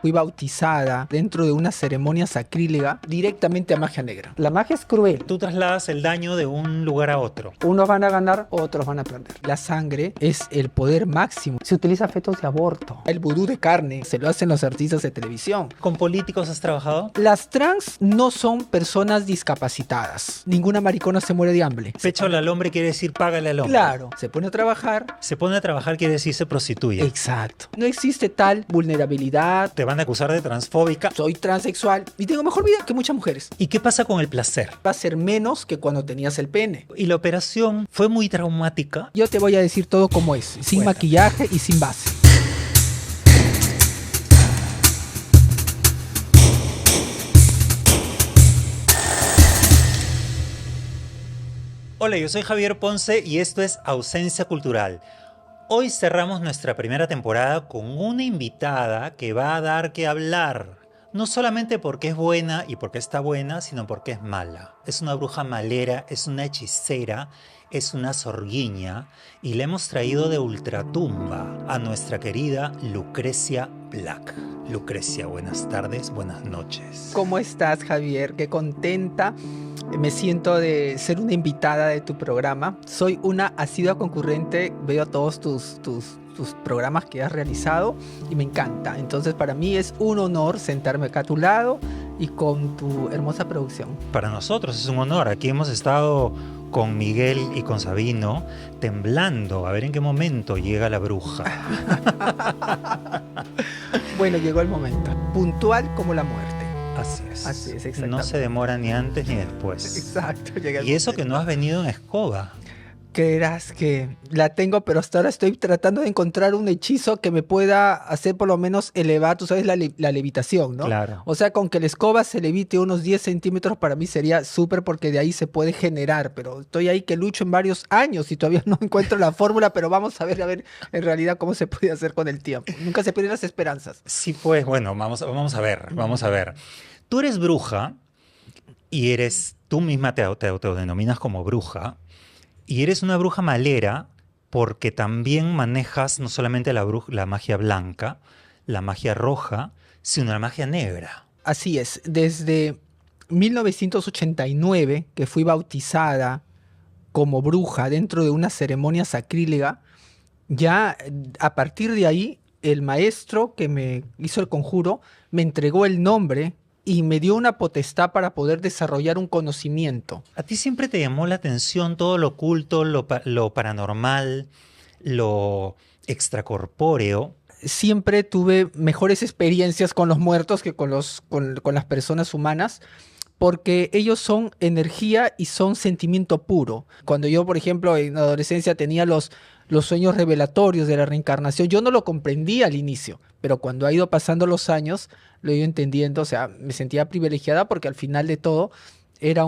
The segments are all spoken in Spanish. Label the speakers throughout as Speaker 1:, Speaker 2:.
Speaker 1: fui bautizada dentro de una ceremonia sacrílega directamente a magia negra. La magia es cruel.
Speaker 2: Tú trasladas el daño de un lugar a otro.
Speaker 1: Unos van a ganar, otros van a perder. La sangre es el poder máximo. Se utiliza fetos de aborto. El vudú de carne se lo hacen los artistas de televisión.
Speaker 2: ¿Con políticos has trabajado?
Speaker 1: Las trans no son personas discapacitadas. Ninguna maricona se muere de hambre.
Speaker 2: Péchale al hombre quiere decir págale al hombre.
Speaker 1: Claro, se pone a trabajar.
Speaker 2: Se pone a trabajar quiere decir se prostituye.
Speaker 1: Exacto. No existe tal vulnerabilidad.
Speaker 2: Te van a acusar de transfóbica.
Speaker 1: Soy transexual y tengo mejor vida que muchas mujeres.
Speaker 2: ¿Y qué pasa con el placer?
Speaker 1: Va a ser menos que cuando tenías el pene.
Speaker 2: ¿Y la operación fue muy traumática?
Speaker 1: Yo te voy a decir todo como es, sin
Speaker 2: Cuenta.
Speaker 1: maquillaje y sin base.
Speaker 2: Hola, yo soy Javier Ponce y esto es Ausencia Cultural. Hoy cerramos nuestra primera temporada con una invitada que va a dar que hablar. No solamente porque es buena y porque está buena, sino porque es mala. Es una bruja malera, es una hechicera, es una zorguiña y le hemos traído de ultratumba a nuestra querida Lucrecia Black. Lucrecia, buenas tardes, buenas noches.
Speaker 1: ¿Cómo estás, Javier? Qué contenta me siento de ser una invitada de tu programa. Soy una asidua concurrente, veo todos tus programas que has realizado y me encanta. Entonces para mí es un honor sentarme acá a tu lado y con tu hermosa producción.
Speaker 2: Para nosotros es un honor. Aquí hemos estado con Miguel y con Sabino temblando a ver en qué momento llega la bruja.
Speaker 1: Bueno, llegó el momento. Puntual como la muerte.
Speaker 2: Así es.
Speaker 1: Así es, exactamente.
Speaker 2: No se demora ni antes ni después.
Speaker 1: Exacto. Llega el
Speaker 2: Y eso
Speaker 1: momento.
Speaker 2: que no has venido en escoba.
Speaker 1: Creerás que la tengo, pero hasta ahora estoy tratando de encontrar un hechizo que me pueda hacer por lo menos elevar, tú sabes, la levitación, ¿no?
Speaker 2: Claro.
Speaker 1: O sea, con que la escoba se levite unos 10 centímetros para mí sería súper porque de ahí se puede generar, pero estoy ahí que lucho en varios años y todavía no encuentro la fórmula, pero vamos a ver en realidad cómo se puede hacer con el tiempo. Nunca se pierden las esperanzas.
Speaker 2: Sí, pues bueno, vamos a ver. Tú eres bruja y tú misma te autodenominas como bruja. Y eres una bruja malera porque también manejas no solamente la magia blanca, la magia roja, sino la magia negra.
Speaker 1: Así es, desde 1989 que fui bautizada como bruja dentro de una ceremonia sacrílega, ya a partir de ahí el maestro que me hizo el conjuro me entregó el nombre y me dio una potestad para poder desarrollar un conocimiento.
Speaker 2: ¿A ti siempre te llamó la atención todo lo oculto, lo paranormal, lo extracorpóreo?
Speaker 1: Siempre tuve mejores experiencias con los muertos que con las personas humanas, porque ellos son energía y son sentimiento puro. Cuando yo, por ejemplo, en la adolescencia tenía los sueños revelatorios de la reencarnación, yo no lo comprendía al inicio, pero cuando ha ido pasando los años, lo he ido entendiendo, o sea, me sentía privilegiada porque al final de todo era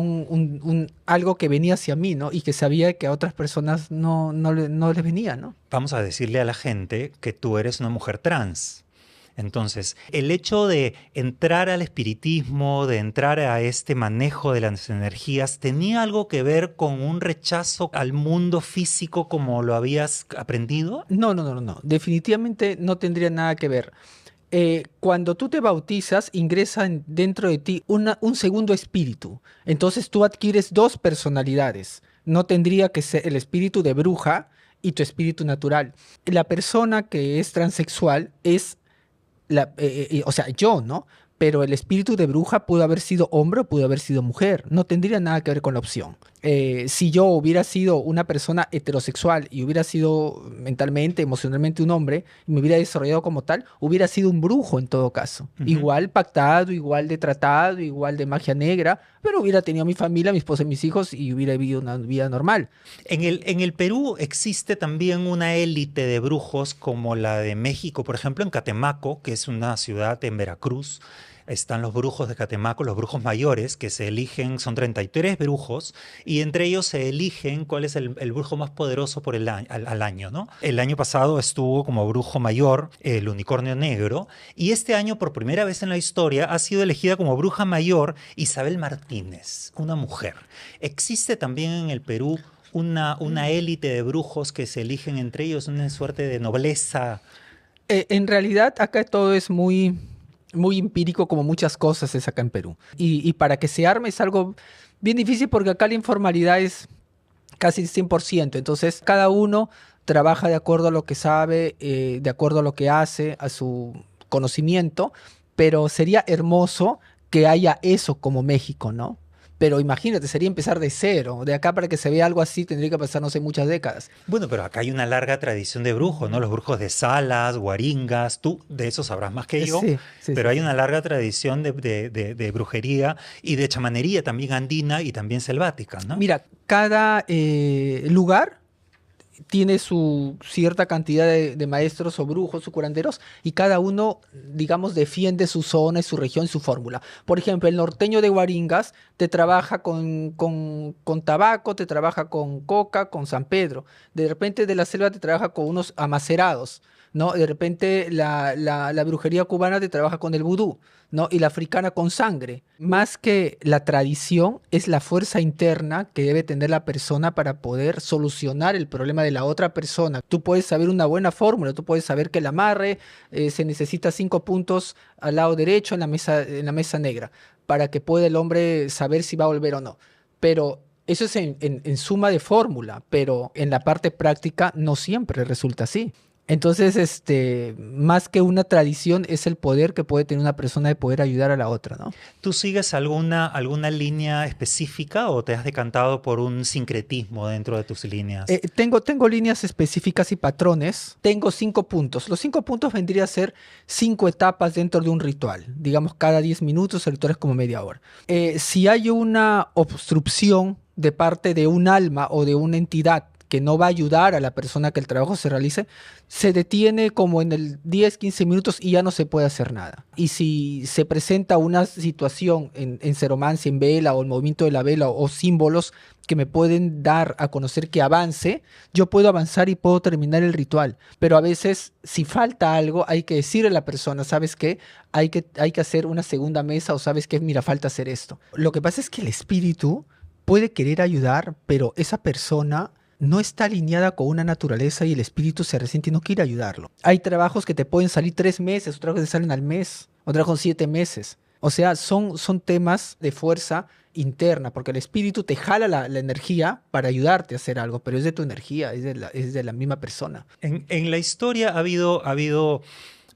Speaker 1: algo que venía hacia mí, ¿no? Y que sabía que a otras personas no les venía, ¿no?
Speaker 2: Vamos a decirle a la gente que tú eres una mujer trans. Entonces, el hecho de entrar al espiritismo, de entrar a este manejo de las energías, ¿tenía algo que ver con un rechazo al mundo físico como lo habías aprendido?
Speaker 1: No. Definitivamente no tendría nada que ver. Cuando tú te bautizas, ingresa dentro de ti un segundo espíritu. Entonces tú adquieres dos personalidades. No tendría que ser el espíritu de bruja y tu espíritu natural. La persona que es transexual es o sea, yo, ¿no? Pero el espíritu de bruja pudo haber sido hombre o pudo haber sido mujer. No tendría nada que ver con la opción. Si yo hubiera sido una persona heterosexual y hubiera sido mentalmente, emocionalmente un hombre, y me hubiera desarrollado como tal, hubiera sido un brujo en todo caso.
Speaker 2: Ujú.
Speaker 1: Igual pactado, igual de tratado, igual de magia negra, pero hubiera tenido mi familia, mi esposa y mis hijos y hubiera vivido una vida normal.
Speaker 2: En el Perú existe también una élite de brujos como la de México, por ejemplo, en Catemaco, que es una ciudad en Veracruz. Están los brujos de Catemaco, los brujos mayores, que se eligen, son 33 brujos, y entre ellos se eligen cuál es el brujo más poderoso por al año, ¿no? El año pasado estuvo como brujo mayor el unicornio negro, y este año, por primera vez en la historia, ha sido elegida como bruja mayor Isabel Martínez, una mujer. Existe también en el Perú una élite de brujos que se eligen entre ellos, una suerte de nobleza.
Speaker 1: En realidad acá todo es muy muy empírico como muchas cosas es acá en Perú. Y para que se arme es algo bien difícil porque acá la informalidad es casi 100%. Entonces, cada uno trabaja de acuerdo a lo que sabe, de acuerdo a lo que hace, a su conocimiento, pero sería hermoso que haya eso como México, ¿no? Pero imagínate, sería empezar de cero. De acá para que se vea algo así tendría que pasar, no sé, muchas décadas.
Speaker 2: Bueno, pero acá hay una larga tradición de brujos, ¿no? Los brujos de Salas, Guaringas, tú de eso sabrás más que yo,
Speaker 1: Sí, sí,
Speaker 2: pero
Speaker 1: sí,
Speaker 2: hay
Speaker 1: sí.
Speaker 2: una larga tradición de brujería y de chamanería también andina y también selvática, ¿no?
Speaker 1: Mira, cada lugar tiene su cierta cantidad de maestros o brujos o curanderos y cada uno, digamos, defiende su zona y su región y su fórmula. Por ejemplo, el norteño de Guaringas te trabaja con tabaco, te trabaja con coca, con San Pedro. De repente de la selva te trabaja con unos amacerados, ¿no? De repente la brujería cubana te trabaja con el vudú, ¿no? Y la africana con sangre. Más que la tradición, es la fuerza interna que debe tener la persona para poder solucionar el problema de la otra persona. Tú puedes saber una buena fórmula, tú puedes saber que el amarre se necesita 5 puntos al lado derecho en la mesa negra, para que pueda el hombre saber si va a volver o no. Pero eso es en suma de fórmula, pero en la parte práctica no siempre resulta así. Entonces, más que una tradición, es el poder que puede tener una persona de poder ayudar a la otra, ¿no?
Speaker 2: ¿Tú sigues alguna línea específica o te has decantado por un sincretismo dentro de tus líneas?
Speaker 1: Tengo líneas específicas y patrones. Tengo 5 puntos. Los 5 puntos vendría a ser 5 etapas dentro de un ritual. Digamos, cada 10 minutos, el ritual es como media hora. Si hay una obstrucción de parte de un alma o de una entidad que no va a ayudar a la persona que el trabajo se realice, se detiene como en el 10, 15 minutos y ya no se puede hacer nada. Y si se presenta una situación en ceromancia, en vela o el movimiento de la vela o símbolos que me pueden dar a conocer que avance, yo puedo avanzar y puedo terminar el ritual. Pero a veces, si falta algo, hay que decirle a la persona, ¿sabes qué? Hay que hacer una segunda mesa o ¿sabes qué? Mira, falta hacer esto. Lo que pasa es que el espíritu puede querer ayudar, pero esa persona no está alineada con una naturaleza y el espíritu se resiente y no quiere ayudarlo. Hay trabajos que te pueden salir 3 meses, otros que te salen al mes, otros con 7 meses. O sea, son temas de fuerza interna, porque el espíritu te jala la energía para ayudarte a hacer algo, pero es de tu energía, es de la misma persona.
Speaker 2: En la historia ha habido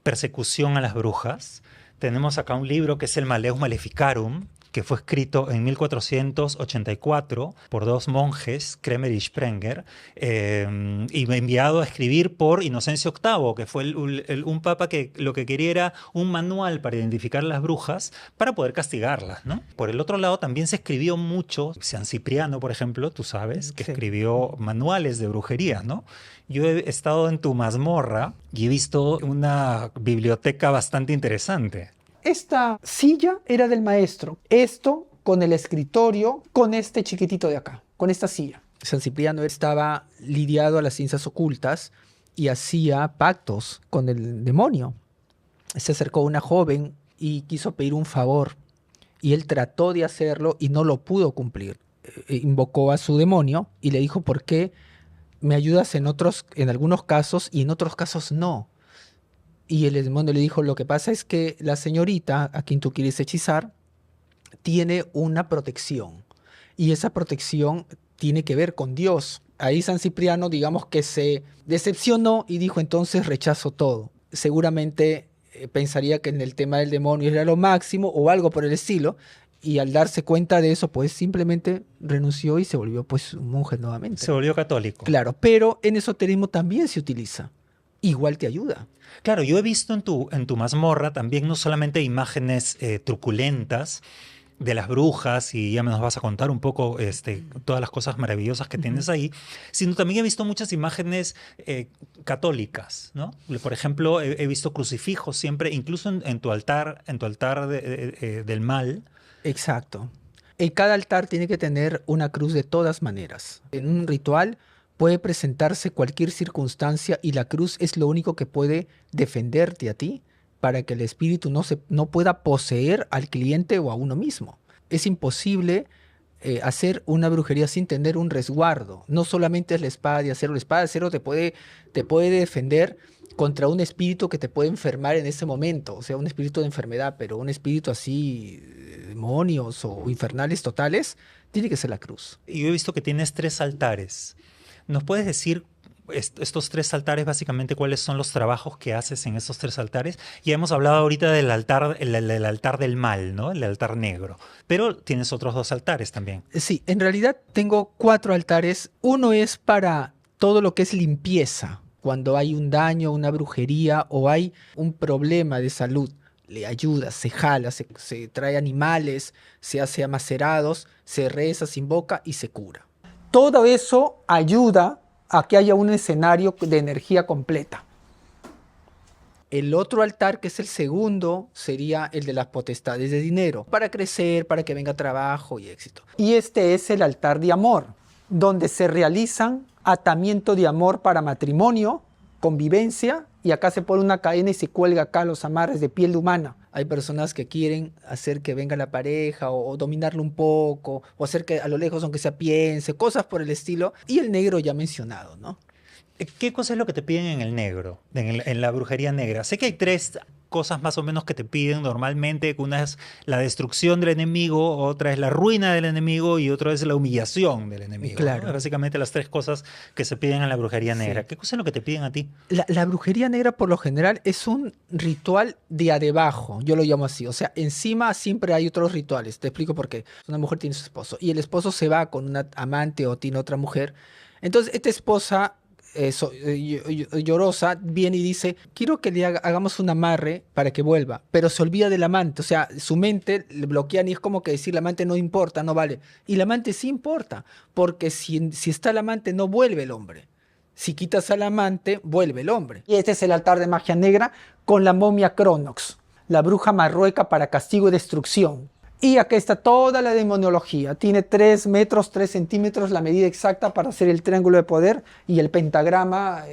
Speaker 2: persecución a las brujas. Tenemos acá un libro que es el Maleus Maleficarum, que fue escrito en 1484 por dos monjes, Kremer y Sprenger, y enviado a escribir por Inocencio VIII, que fue un papa que lo que quería era un manual para identificar las brujas para poder castigarlas, ¿no? Por el otro lado, también se escribió mucho, San Cipriano, por ejemplo, tú sabes, que
Speaker 1: Sí.
Speaker 2: escribió manuales de brujería, ¿no? Yo he estado en tu mazmorra y he visto una biblioteca bastante interesante.
Speaker 1: Esta silla era del maestro. Esto con el escritorio, con este chiquitito de acá, con esta silla. San Cipriano estaba lidiado a las ciencias ocultas y hacía pactos con el demonio. Se acercó una joven y quiso pedir un favor y él trató de hacerlo y no lo pudo cumplir. Invocó a su demonio y le dijo, ¿por qué me ayudas en algunos casos y en otros casos no? Y el demonio le dijo, lo que pasa es que la señorita a quien tú quieres hechizar tiene una protección y esa protección tiene que ver con Dios. Ahí San Cipriano, digamos que se decepcionó y dijo, entonces rechazo todo. Seguramente pensaría que en el tema del demonio era lo máximo o algo por el estilo, y al darse cuenta de eso, pues simplemente renunció y se volvió pues un monje
Speaker 2: Se
Speaker 1: nuevamente.
Speaker 2: volvió católico.
Speaker 1: Claro, pero en esoterismo también se utiliza. Igual te ayuda.
Speaker 2: Claro, yo he visto en tu mazmorra también no solamente imágenes truculentas de las brujas, y ya me nos vas a contar un poco todas las cosas maravillosas que
Speaker 1: Ujú.
Speaker 2: tienes ahí, sino también he visto muchas imágenes católicas, ¿no? Por ejemplo, he visto crucifijos siempre, incluso en tu altar del mal.
Speaker 1: Exacto. En cada altar tiene que tener una cruz de todas maneras. En un ritual puede presentarse cualquier circunstancia y la cruz es lo único que puede defenderte a ti para que el espíritu no pueda poseer al cliente o a uno mismo. Es imposible hacer una brujería sin tener un resguardo. No solamente es la espada de acero te puede defender contra un espíritu que te puede enfermar en ese momento, o sea, un espíritu de enfermedad, pero un espíritu así, demonios o infernales totales, tiene que ser la cruz.
Speaker 2: Y yo he visto que tienes 3 altares. ¿Nos puedes decir estos 3 altares, básicamente, cuáles son los trabajos que haces en estos 3 altares? Ya hemos hablado ahorita del altar, el altar del mal, ¿no? El altar negro. Pero tienes otros 2 altares también.
Speaker 1: Sí, en realidad tengo 4 altares. Uno es para todo lo que es limpieza, cuando hay un daño, una brujería o hay un problema de salud. Le ayuda, se jala, se trae animales, se hace amacerados, se reza, se invoca y se cura. Todo eso ayuda a que haya un escenario de energía completa. El otro altar, que es el segundo, sería el de las potestades de dinero, para crecer, para que venga trabajo y éxito. Y este es el altar de amor, donde se realizan atamiento de amor para matrimonio, convivencia, y acá se pone una cadena y se cuelga acá los amarres de piel humana. Hay personas que quieren hacer que venga la pareja o dominarlo un poco, o hacer que a lo lejos aunque sea piense, cosas por el estilo. Y el negro ya mencionado, ¿no?
Speaker 2: ¿Qué cosa es lo que te piden en el negro, en la brujería negra? Sé que hay 3 cosas más o menos que te piden normalmente. Una es la destrucción del enemigo, otra es la ruina del enemigo y otra es la humillación del enemigo, ¿no?
Speaker 1: Claro.
Speaker 2: Básicamente las 3 cosas que se piden en la brujería negra.
Speaker 1: Sí.
Speaker 2: ¿Qué cosa es lo que te piden a ti?
Speaker 1: La brujería negra por lo general es un ritual de a debajo, yo lo llamo así. O sea, encima siempre hay otros rituales. Te explico por qué. Una mujer tiene su esposo y el esposo se va con una amante o tiene otra mujer. Entonces, esta esposa llorosa viene y dice, quiero que hagamos un amarre para que vuelva, pero se olvida del amante. O sea, su mente le bloquean y es como que decir, el amante no importa, no vale. Y el amante sí importa, porque si está el amante no vuelve el hombre. Si quitas al amante, vuelve el hombre. Y este es el altar de magia negra con la momia Cronox, la bruja marrueca para castigo y destrucción. Y acá está toda la demonología. Tiene 3 metros, 3 centímetros, la medida exacta para hacer el triángulo de poder y el pentagrama,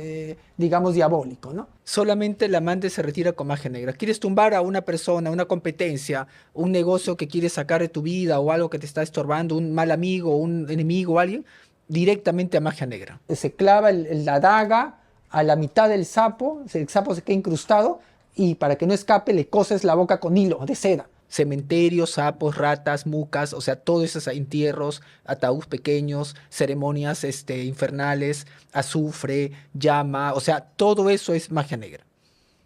Speaker 1: digamos, diabólico, ¿no? Solamente el amante se retira con magia negra. ¿Quieres tumbar a una persona, una competencia, un negocio que quieres sacar de tu vida o algo que te está estorbando, un mal amigo, un enemigo o alguien? Directamente a magia negra. Se clava la daga a la mitad del sapo, el sapo se queda incrustado y para que no escape le coses la boca con hilo de seda. Cementerios, sapos, ratas, mucas, o sea, todos esos entierros, ataúdes pequeños, ceremonias infernales, azufre, llama, o sea, todo eso es magia negra.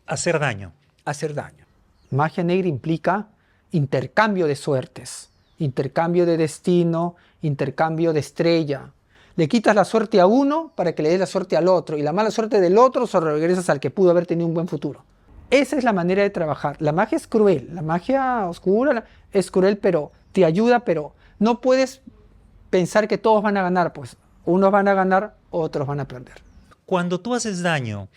Speaker 2: Hacer daño.
Speaker 1: Hacer daño. Magia negra implica intercambio de suertes, intercambio de destino, intercambio de estrella. Le quitas la suerte a uno para que le des la suerte al otro y la mala suerte del otro se regresas al que pudo haber tenido un buen futuro. Esa es la manera de trabajar. La magia es cruel, la magia oscura es cruel, pero te ayuda, pero no puedes pensar que todos van a ganar, pues unos van a ganar, otros van a perder.
Speaker 2: Cuando tú haces daño,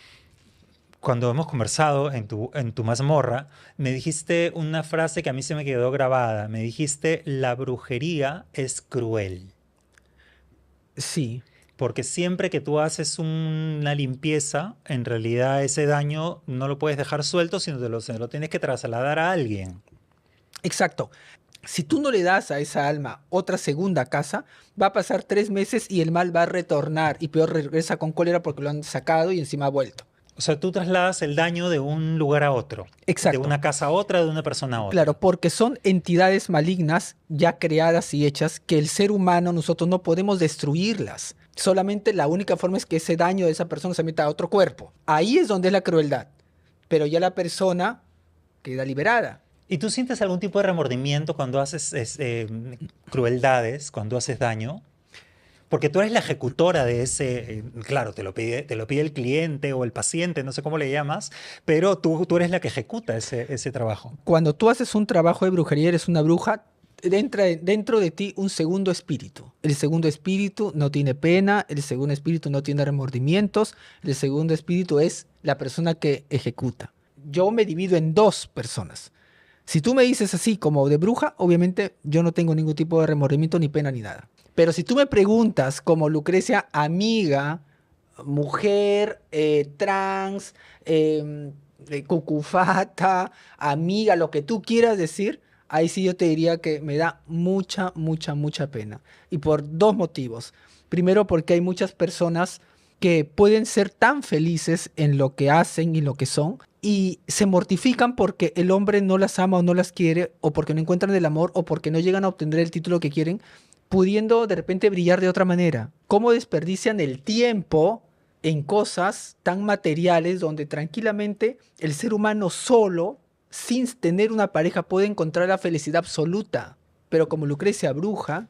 Speaker 2: cuando hemos conversado en tu mazmorra, me dijiste una frase que a mí se me quedó grabada. Me dijiste, la brujería es cruel.
Speaker 1: Sí.
Speaker 2: Porque siempre que tú haces una limpieza, en realidad ese daño no lo puedes dejar suelto, sino se lo tienes que trasladar a alguien.
Speaker 1: Exacto. Si tú no le das a esa alma otra segunda casa, va a pasar 3 meses y el mal va a retornar y peor regresa con cólera porque lo han sacado y encima ha vuelto.
Speaker 2: O sea, tú trasladas el daño de un lugar a otro.
Speaker 1: Exacto.
Speaker 2: De una casa a otra, de una persona a otra.
Speaker 1: Claro, porque son entidades malignas ya creadas y hechas que el ser humano, nosotros no podemos destruirlas. Solamente la única forma es que ese daño de esa persona se meta a otro cuerpo. Ahí es donde es la crueldad. Pero ya la persona queda liberada.
Speaker 2: ¿Y tú sientes algún tipo de remordimiento cuando haces crueldades, cuando haces daño? Porque tú eres la ejecutora de ese, claro, te lo pide el cliente o el paciente, no sé cómo le llamas, pero tú eres la que ejecuta ese trabajo.
Speaker 1: Cuando tú haces un trabajo de brujería, eres una bruja, entra dentro de ti un segundo espíritu. El segundo espíritu no tiene pena, el segundo espíritu no tiene remordimientos, el segundo espíritu es la persona que ejecuta. Yo me divido en 2 personas. Si tú me dices así como de bruja, obviamente yo no tengo ningún tipo de remordimiento, ni pena, ni nada. Pero si tú me preguntas como Lucrecia, amiga, mujer, trans, cucufata, amiga, lo que tú quieras decir, ahí sí yo te diría que me da mucha, mucha, mucha pena. Y por 2 motivos. Primero, porque hay muchas personas que pueden ser tan felices en lo que hacen y lo que son, y se mortifican porque el hombre no las ama o no las quiere, o porque no encuentran el amor, o porque no llegan a obtener el título que quieren, pudiendo de repente brillar de otra manera. ¿Cómo desperdician el tiempo en cosas tan materiales donde tranquilamente el ser humano solo, sin tener una pareja, puede encontrar la felicidad absoluta? Pero como Lucrecia bruja,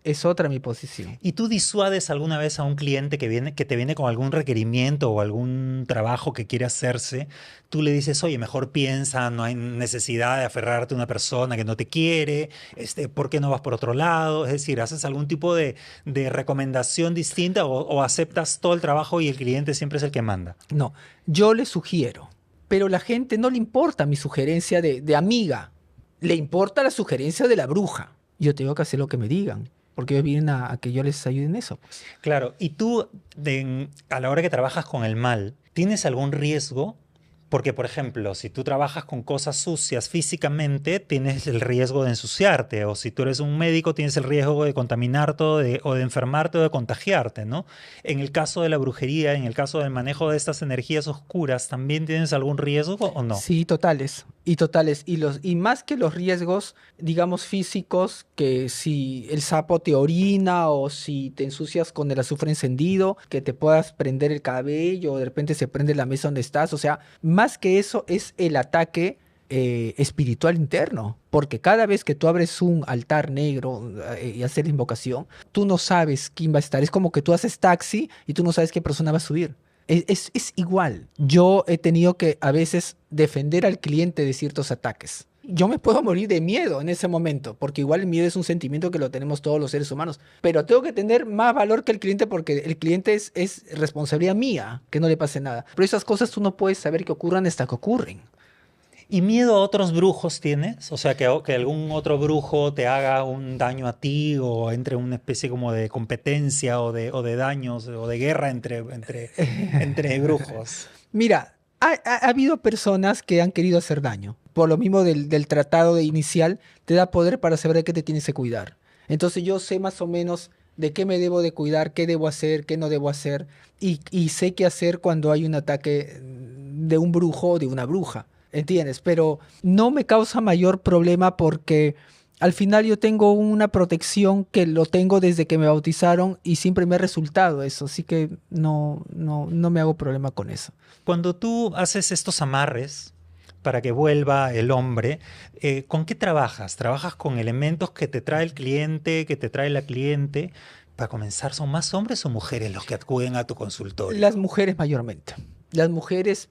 Speaker 1: es otra mi posición.
Speaker 2: ¿Y tú disuades alguna vez a un cliente que te viene con algún requerimiento o algún trabajo que quiere hacerse? Tú le dices, oye, mejor piensa, no hay necesidad de aferrarte a una persona que no te quiere, ¿por qué no vas por otro lado? Es decir, ¿haces algún tipo de recomendación distinta o aceptas todo el trabajo y el cliente siempre es el que manda?
Speaker 1: No, yo le sugiero, pero la gente no le importa mi sugerencia de amiga, le importa la sugerencia de la bruja. Yo tengo que hacer lo que me digan, porque ellos vienen a que yo les ayude en eso, pues.
Speaker 2: Claro, y tú a la hora que trabajas con el mal, ¿tienes algún riesgo? Porque, por ejemplo, si tú trabajas con cosas sucias físicamente, tienes el riesgo de ensuciarte, o si tú eres un médico, tienes el riesgo de contaminarte o de enfermarte o de contagiarte, ¿no? En el caso de la brujería, en el caso del manejo de estas energías oscuras, ¿también tienes algún riesgo o no?
Speaker 1: Sí, totales, y totales, y más que los riesgos, digamos, físicos, que si el sapo te orina o si te ensucias con el azufre encendido, que te puedas prender el cabello o de repente se prende la mesa donde estás, o sea, más que eso es el ataque espiritual interno, porque cada vez que tú abres un altar negro y haces la invocación, tú no sabes quién va a estar, es como que tú haces taxi y tú no sabes qué persona va a subir. Es igual. Yo he tenido que a veces defender al cliente de ciertos ataques. Yo me puedo morir de miedo en ese momento, porque igual el miedo es un sentimiento que lo tenemos todos los seres humanos. Pero tengo que tener más valor que el cliente porque el cliente es responsabilidad mía que no le pase nada. Pero esas cosas tú no puedes saber que ocurran hasta que ocurren.
Speaker 2: ¿Y miedo a otros brujos tienes? O sea, que algún otro brujo te haga un daño a ti o entre una especie como de competencia o de daños o de guerra entre brujos.
Speaker 1: Mira, ha habido personas que han querido hacer daño. Por lo mismo del tratado de inicial, te da poder para saber de qué te tienes que cuidar. Entonces yo sé más o menos de qué me debo de cuidar, qué debo hacer, qué no debo hacer, y sé qué hacer cuando hay un ataque de un brujo o de una bruja, ¿entiendes? Pero no me causa mayor problema porque al final yo tengo una protección que lo tengo desde que me bautizaron y siempre me ha resultado eso, así que no me hago problema con eso.
Speaker 2: Cuando tú haces estos amarres para que vuelva el hombre, ¿con qué trabajas? ¿Trabajas con elementos que te trae el cliente, que te trae la cliente? Para comenzar, ¿son más hombres o mujeres los que acuden a tu consultorio?
Speaker 1: Las mujeres mayormente. Las mujeres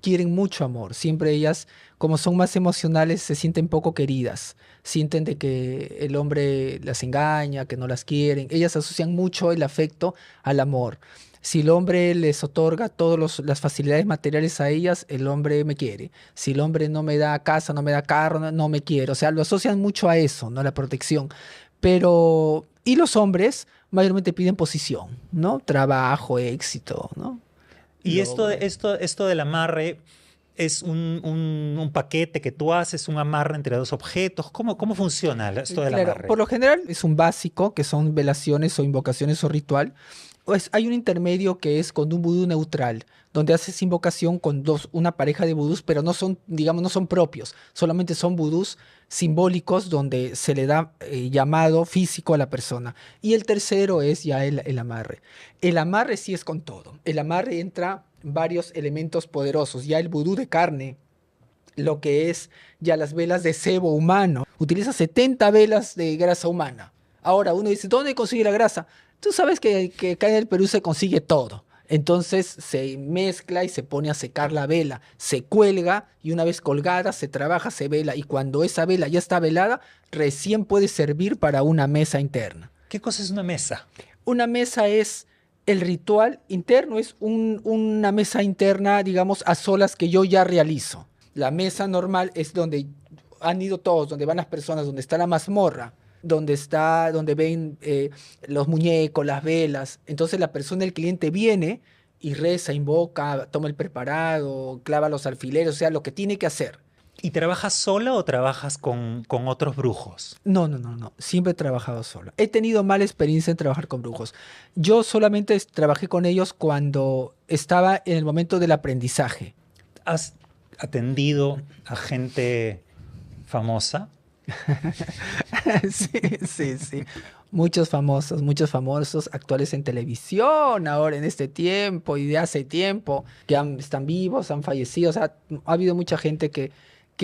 Speaker 1: quieren mucho amor. Siempre ellas, como son más emocionales, se sienten poco queridas. Sienten de que el hombre las engaña, que no las quieren. Ellas asocian mucho el afecto al amor. Si el hombre les otorga todas las facilidades materiales a ellas, el hombre me quiere. Si el hombre no me da casa, no me da carro, no me quiere. O sea, lo asocian mucho a eso, ¿no? La protección. Pero, y los hombres mayormente piden posición, ¿no? Trabajo, éxito, ¿no?
Speaker 2: Y esto,
Speaker 1: Logro.
Speaker 2: esto del amarre es un paquete que tú haces, un amarre entre dos objetos. ¿Cómo funciona esto del
Speaker 1: Claro, por
Speaker 2: amarre?
Speaker 1: lo general es un básico, que son velaciones o invocaciones o ritual. Pues hay un intermedio que es con un vudú neutral, donde haces invocación con una pareja de vudús, pero no son, digamos, no son propios, solamente son vudús simbólicos donde se le da llamado físico a la persona. Y el tercero es ya el amarre. El amarre sí es con todo. El amarre entra varios elementos poderosos. Ya el vudú de carne, lo que es ya las velas de sebo humano. Utiliza 70 velas de grasa humana. Ahora uno dice, ¿dónde consigue la grasa? Tú sabes que acá en el Perú se consigue todo. Entonces se mezcla y se pone a secar la vela, se cuelga y una vez colgada se trabaja, se vela y cuando esa vela ya está velada, recién puede servir para una mesa interna.
Speaker 2: ¿Qué cosa es una mesa?
Speaker 1: Una mesa es el ritual interno, es una mesa interna, digamos, a solas que yo ya realizo. La mesa normal es donde han ido todos, donde van las personas, donde está la mazmorra, donde ven los muñecos, las velas. Entonces la persona, el cliente viene y reza, invoca, toma el preparado, clava los alfileres, o sea, lo que tiene que hacer.
Speaker 2: ¿Y trabajas sola o trabajas con otros brujos?
Speaker 1: No, no, no, no. Siempre he trabajado solo. He tenido mala experiencia en trabajar con brujos. Yo solamente trabajé con ellos cuando estaba en el momento del aprendizaje.
Speaker 2: ¿Has atendido a gente famosa?
Speaker 1: Sí, sí, sí. Muchos famosos actuales en televisión ahora en este tiempo y de hace tiempo que están vivos, han fallecido. O sea, ha habido mucha gente que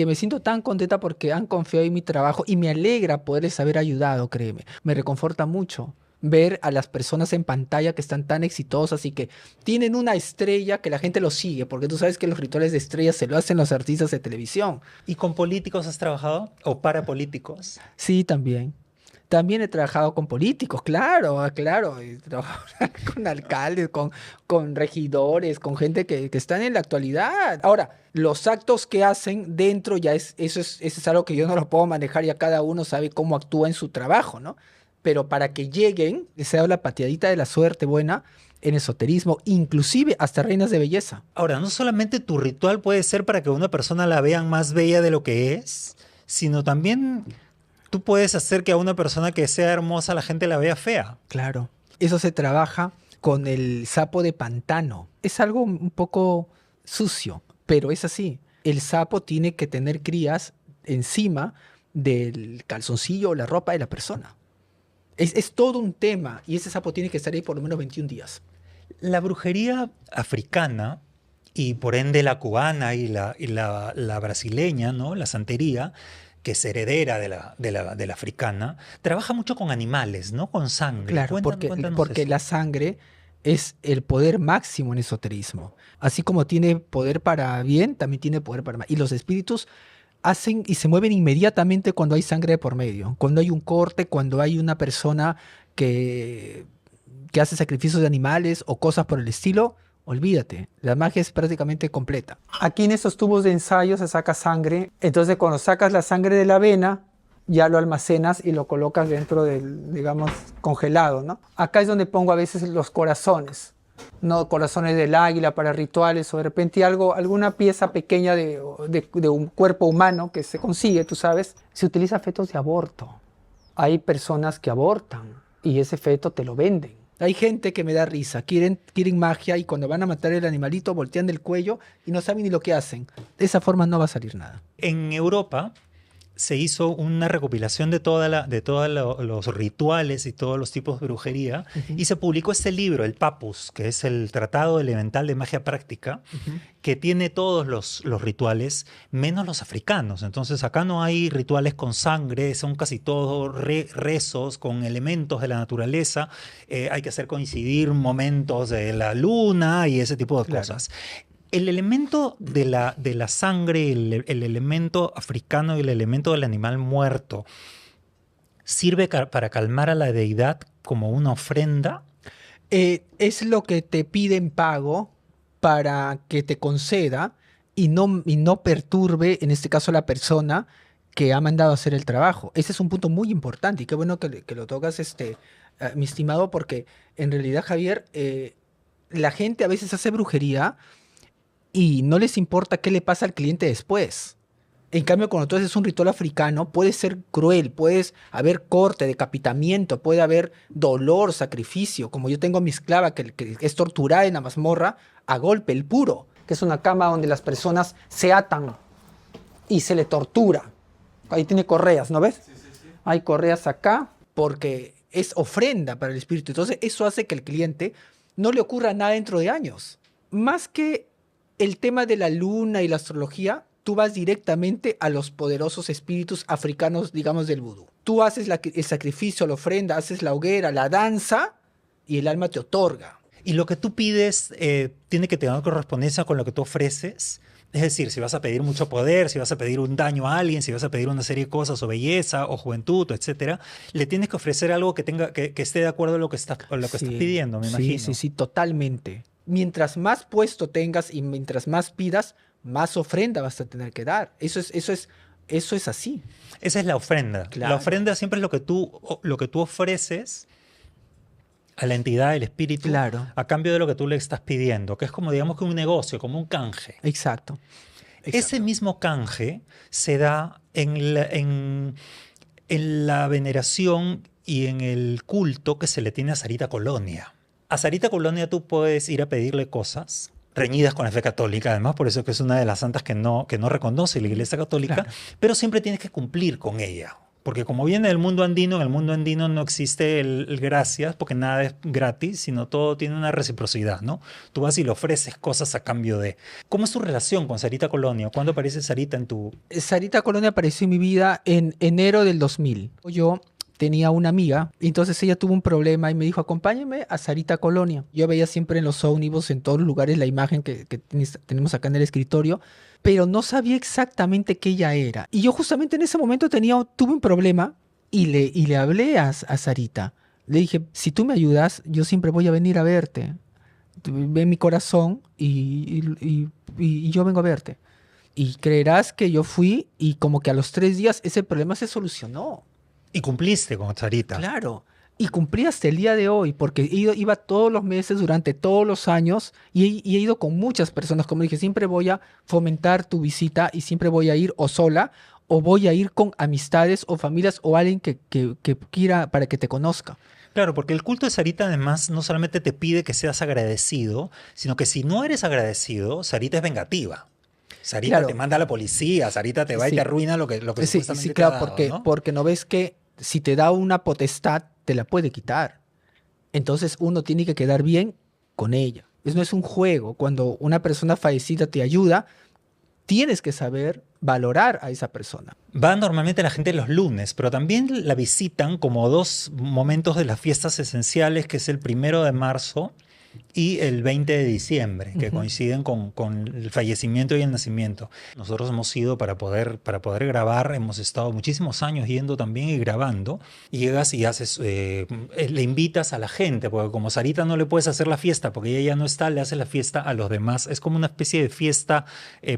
Speaker 1: me siento tan contenta porque han confiado en mi trabajo y me alegra poderles haber ayudado, créeme. Me reconforta mucho ver a las personas en pantalla que están tan exitosas y que tienen una estrella que la gente los sigue, porque tú sabes que los rituales de estrellas se lo hacen los artistas de televisión.
Speaker 2: ¿Y con políticos has trabajado? ¿O para políticos?
Speaker 1: Sí, también. También he trabajado con políticos, claro, claro. He trabajado con alcaldes, con regidores, con gente que están en la actualidad. Ahora, los actos que hacen dentro ya eso es algo que yo no lo puedo manejar, ya cada uno sabe cómo actúa en su trabajo, ¿no? Pero para que lleguen, se da la pateadita de la suerte buena en esoterismo, inclusive hasta reinas de belleza.
Speaker 2: Ahora, no solamente tu ritual puede ser para que una persona la vean más bella de lo que es, sino también tú puedes hacer que a una persona que sea hermosa la gente la vea fea.
Speaker 1: Claro. Eso se trabaja con el sapo de pantano. Es algo un poco sucio, pero es así. El sapo tiene que tener crías encima del calzoncillo o la ropa de la persona. Es todo un tema y ese sapo tiene que estar ahí por lo menos 21 días.
Speaker 2: La brujería africana y por ende la cubana y la brasileña, ¿no? La santería, que es heredera de la africana, trabaja mucho con animales, ¿no? Con sangre.
Speaker 1: Claro,
Speaker 2: Cuéntanos
Speaker 1: porque
Speaker 2: eso.
Speaker 1: la sangre es el poder máximo en esoterismo. Así como tiene poder para bien, también tiene poder para mal. Y los espíritus hacen y se mueven inmediatamente cuando hay sangre de por medio, cuando hay un corte, cuando hay una persona que, que hace sacrificios de animales o cosas por el estilo. Olvídate, la magia es prácticamente completa. Aquí en estos tubos de ensayo se saca sangre, entonces cuando sacas la sangre de la vena, ya lo almacenas y lo colocas dentro del, digamos, congelado, ¿no? Acá es donde pongo a veces los corazones, ¿no? Corazones del águila para rituales o de repente algo, alguna pieza pequeña de un cuerpo humano que se consigue, tú sabes. Se utiliza fetos de aborto. Hay personas que abortan y ese feto te lo venden. Hay gente que me da risa, quieren magia y cuando van a matar el animalito voltean del cuello y no saben ni lo que hacen. De esa forma no va a salir nada.
Speaker 2: En Europa se hizo una recopilación de todos los rituales y todos los tipos de brujería
Speaker 1: Ujú,
Speaker 2: y se publicó este libro, el Papus, que es el Tratado Elemental de Magia Práctica,
Speaker 1: ujú.
Speaker 2: que tiene todos los rituales, menos los africanos. Entonces acá no hay rituales con sangre, son casi todos rezos con elementos de la naturaleza. Hay que hacer coincidir momentos de la luna y ese tipo de
Speaker 1: Claro.
Speaker 2: cosas. El elemento de la sangre, el elemento africano y el elemento del animal muerto, ¿sirve para calmar a la deidad como una ofrenda?
Speaker 1: Es lo que te pide en pago para que te conceda y no perturbe, en este caso, a la persona que ha mandado a hacer el trabajo. Ese es un punto muy importante y qué bueno que lo tocas, mi estimado, porque en realidad, Javier, la gente a veces hace brujería y no les importa qué le pasa al cliente después. En cambio, cuando tú haces un ritual africano, puede ser cruel, puedes haber corte, decapitamiento, puede haber dolor, sacrificio. Como yo tengo a mi esclava que es torturada en la mazmorra a golpe, el puro, que es una cama donde las personas se atan y se le tortura. Ahí tiene correas, ¿no ves? Hay correas acá porque es ofrenda para el espíritu. Entonces, eso hace que el cliente no le ocurra nada dentro de años. Más que el tema de la luna y la astrología, tú vas directamente a los poderosos espíritus africanos, digamos, del vudú. Tú haces el sacrificio, la ofrenda, haces la hoguera, la danza, y el alma te otorga.
Speaker 2: Y lo que tú pides tiene que tener correspondencia con lo que tú ofreces. Es decir, si vas a pedir mucho poder, si vas a pedir un daño a alguien, si vas a pedir una serie de cosas o belleza o juventud, o etcétera, le tienes que ofrecer algo que esté de acuerdo a lo que estás
Speaker 1: Sí,
Speaker 2: pidiendo, me
Speaker 1: sí, sí,
Speaker 2: imagino.
Speaker 1: sí, totalmente. Mientras más puesto tengas y mientras más pidas, más ofrenda vas a tener que dar. Eso es así.
Speaker 2: Esa es la ofrenda. La
Speaker 1: Claro,
Speaker 2: ofrenda siempre es lo que tú ofreces a la entidad, el espíritu,
Speaker 1: claro,
Speaker 2: a cambio de lo que tú le estás pidiendo, que es como, digamos, que un negocio, como un canje.
Speaker 1: exacto.
Speaker 2: Ese
Speaker 1: Exacto.
Speaker 2: mismo canje se da en la veneración y en el culto que se le tiene a Sarita Colonia. A Sarita Colonia tú puedes ir a pedirle cosas reñidas con la fe católica, además, por eso que es una de las santas que no reconoce la Iglesia Católica,
Speaker 1: Claro.
Speaker 2: pero siempre tienes que cumplir con ella. Porque como viene del mundo andino, en el mundo andino no existe el gracias, porque nada es gratis, sino todo tiene una reciprocidad, ¿no? Tú vas y le ofreces cosas a cambio de... ¿Cómo es tu relación con Sarita Colonia? ¿Cuándo aparece Sarita en tu...?
Speaker 1: Sarita Colonia apareció en mi vida en enero del 2000. Yo tenía una amiga, y entonces ella tuvo un problema y me dijo, acompáñame a Sarita Colonia. Yo veía siempre en los ómnibus, en todos los lugares, la imagen que tenemos acá en el escritorio, pero no sabía exactamente qué ella era. Y yo justamente en ese momento tuve un problema y le hablé a Sarita. Le dije, si tú me ayudas, yo siempre voy a venir a verte. Ve mi corazón y yo vengo a verte. Y creerás que yo fui y como que a los 3 días ese problema se solucionó.
Speaker 2: Y cumpliste con Sarita.
Speaker 1: Claro. Y cumplí hasta el día de hoy, porque iba todos los meses durante todos los años y he ido con muchas personas. Como dije, siempre voy a fomentar tu visita y siempre voy a ir o sola o voy a ir con amistades o familias o alguien que quiera para que te conozca.
Speaker 2: Claro, porque el culto de Sarita además no solamente te pide que seas agradecido, sino que si no eres agradecido, Sarita es vengativa. Sarita te
Speaker 1: Claro,
Speaker 2: manda a la policía, Sarita te va y te
Speaker 1: sí.
Speaker 2: arruina lo que
Speaker 1: Sí, sí,
Speaker 2: supuestamente te ha
Speaker 1: claro,
Speaker 2: dado, ¿no?
Speaker 1: porque no ves que si te da una potestad, te la puede quitar. Entonces uno tiene que quedar bien con ella. Eso no es un juego. Cuando una persona fallecida te ayuda, tienes que saber valorar a esa persona.
Speaker 2: Va normalmente la gente los lunes, pero también la visitan como dos momentos de las fiestas esenciales, que es el 1 de marzo y el 20 de diciembre, que
Speaker 1: Ujú.
Speaker 2: coinciden con el fallecimiento y el nacimiento. Nosotros hemos ido para poder grabar, hemos estado muchísimos años yendo también y grabando. Y llegas y haces, le invitas a la gente, porque como Sarita no le puedes hacer la fiesta, porque ella ya no está, le haces la fiesta a los demás. Es como una especie de fiesta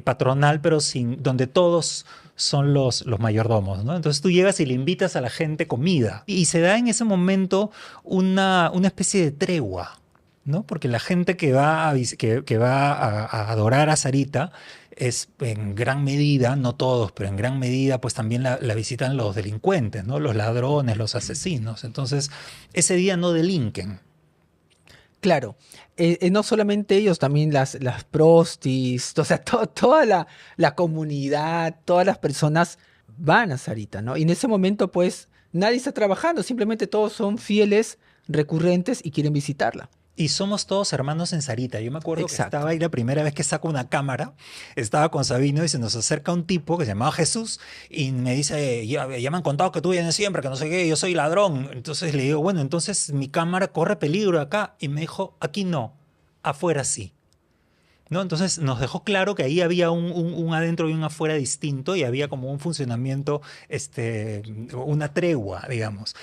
Speaker 2: patronal, pero donde todos son los mayordomos, ¿no? Entonces tú llegas y le invitas a la gente comida. Y se da en ese momento una especie de tregua, ¿no? Porque la gente que va a adorar a Sarita es en gran medida, no todos, pero en gran medida, pues también la visitan los delincuentes, ¿no? Los ladrones, los asesinos. Entonces, ese día no delinquen.
Speaker 1: Claro, no solamente ellos, también las prostis, o sea, toda la comunidad, todas las personas van a Sarita, ¿no? Y en ese momento, pues, nadie está trabajando, simplemente todos son fieles, recurrentes y quieren visitarla.
Speaker 2: Y somos todos hermanos en Sarita. Yo me acuerdo que estaba
Speaker 1: Exacto.
Speaker 2: ahí la primera vez que saco una cámara, estaba con Sabino y se nos acerca un tipo que se llamaba Jesús y me dice, ya me han contado que tú vienes siempre, que no sé qué, yo soy ladrón. Entonces le digo, bueno, entonces mi cámara corre peligro acá. Y me dijo, aquí no, afuera sí. ¿No? Entonces nos dejó claro que ahí había un adentro y un afuera distinto y había como un funcionamiento, una tregua, digamos.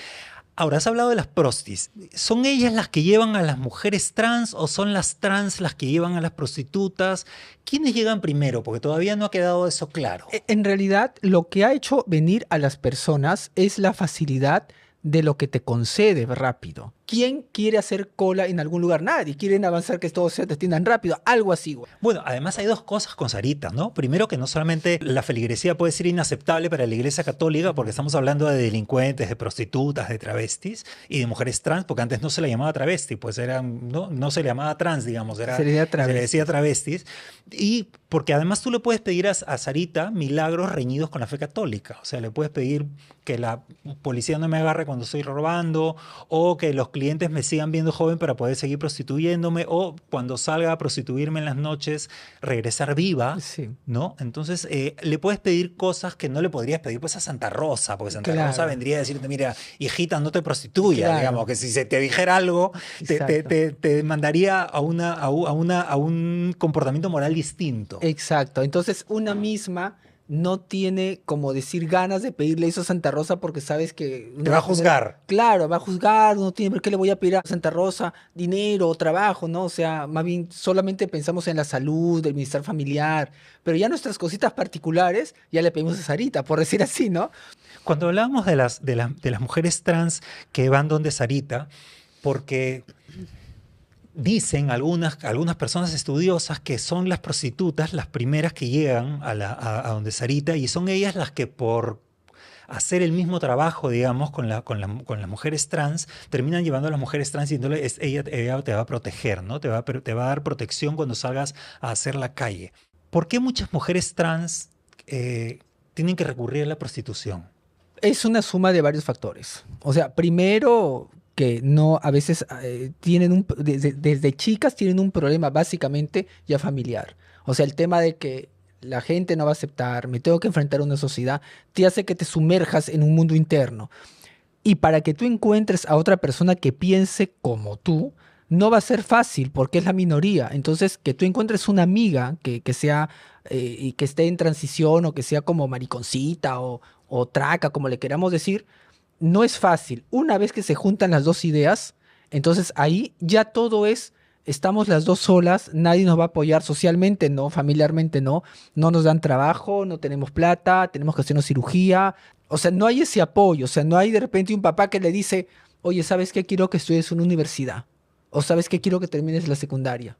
Speaker 2: Ahora, has hablado de las prostis. ¿Son ellas las que llevan a las mujeres trans o son las trans las que llevan a las prostitutas? ¿Quiénes llegan primero? Porque todavía no ha quedado eso claro.
Speaker 1: En realidad, lo que ha hecho venir a las personas es la facilidad de lo que te concede rápido. ¿Quién quiere hacer cola en algún lugar? Nadie. Quieren avanzar que todo se atiendan rápido. Algo así, güey.
Speaker 2: Bueno, además hay dos cosas con Sarita, ¿no? Primero que no solamente la feligresía puede ser inaceptable para la Iglesia Católica, porque estamos hablando de delincuentes, de prostitutas, de travestis y de mujeres trans, porque antes no se le llamaba travesti, pues no se le llamaba trans, digamos,
Speaker 1: Sería
Speaker 2: se le decía
Speaker 1: travesti.
Speaker 2: travestis. Y porque además tú le puedes pedir a Sarita milagros reñidos con la fe católica. O sea, le puedes pedir que la policía no me agarre cuando estoy robando, o que los clientes me sigan viendo joven para poder seguir prostituyéndome, o cuando salga a prostituirme en las noches, regresar viva,
Speaker 1: Sí,
Speaker 2: ¿no? Entonces, le puedes pedir cosas que no le podrías pedir pues a Santa Rosa, porque Santa Rosa
Speaker 1: claro,
Speaker 2: vendría a decirte, mira, hijita, no te prostituyas, digamos,
Speaker 1: claro,
Speaker 2: que si se te dijera algo,
Speaker 1: exacto.
Speaker 2: te mandaría a un comportamiento moral distinto.
Speaker 1: Exacto. Entonces, una misma no tiene, como decir, ganas de pedirle eso a Santa Rosa porque sabes que
Speaker 2: Te
Speaker 1: uno
Speaker 2: va
Speaker 1: va
Speaker 2: a
Speaker 1: a tener,
Speaker 2: juzgar.
Speaker 1: claro, va a juzgar, no tiene por qué le voy a pedir a Santa Rosa dinero o trabajo, ¿no? O sea, más bien solamente pensamos en la salud, el bienestar familiar, pero ya nuestras cositas particulares ya le pedimos a Sarita, por decir así, ¿no?
Speaker 2: Cuando hablábamos de las mujeres trans que van donde Sarita, porque dicen algunas personas estudiosas que son las prostitutas las primeras que llegan a donde Sarita y son ellas las que por hacer el mismo trabajo, digamos, con las mujeres trans, terminan llevando a las mujeres trans diciéndole, ella te va a proteger, ¿no? Te va a dar protección cuando salgas a hacer la calle. ¿Por qué muchas mujeres trans tienen que recurrir a la prostitución?
Speaker 1: Es una suma de varios factores. O sea, primero que no, a veces tienen desde chicas tienen un problema básicamente ya familiar. O sea, el tema de que la gente no va a aceptar, me tengo que enfrentar a una sociedad, te hace que te sumerjas en un mundo interno. Y para que tú encuentres a otra persona que piense como tú, no va a ser fácil porque es la minoría. Entonces, que tú encuentres una amiga que sea y que esté en transición o que sea como mariconcita o traca, como le queramos decir, no es fácil. Una vez que se juntan las dos ideas, entonces ahí ya todo es, estamos las dos solas, nadie nos va a apoyar socialmente, no, familiarmente no, no nos dan trabajo, no tenemos plata, tenemos que hacernos cirugía. O sea, no hay ese apoyo, o sea, no hay de repente un papá que le dice, oye, ¿sabes qué? Quiero que estudies una universidad. O ¿sabes qué? Quiero que termines la secundaria.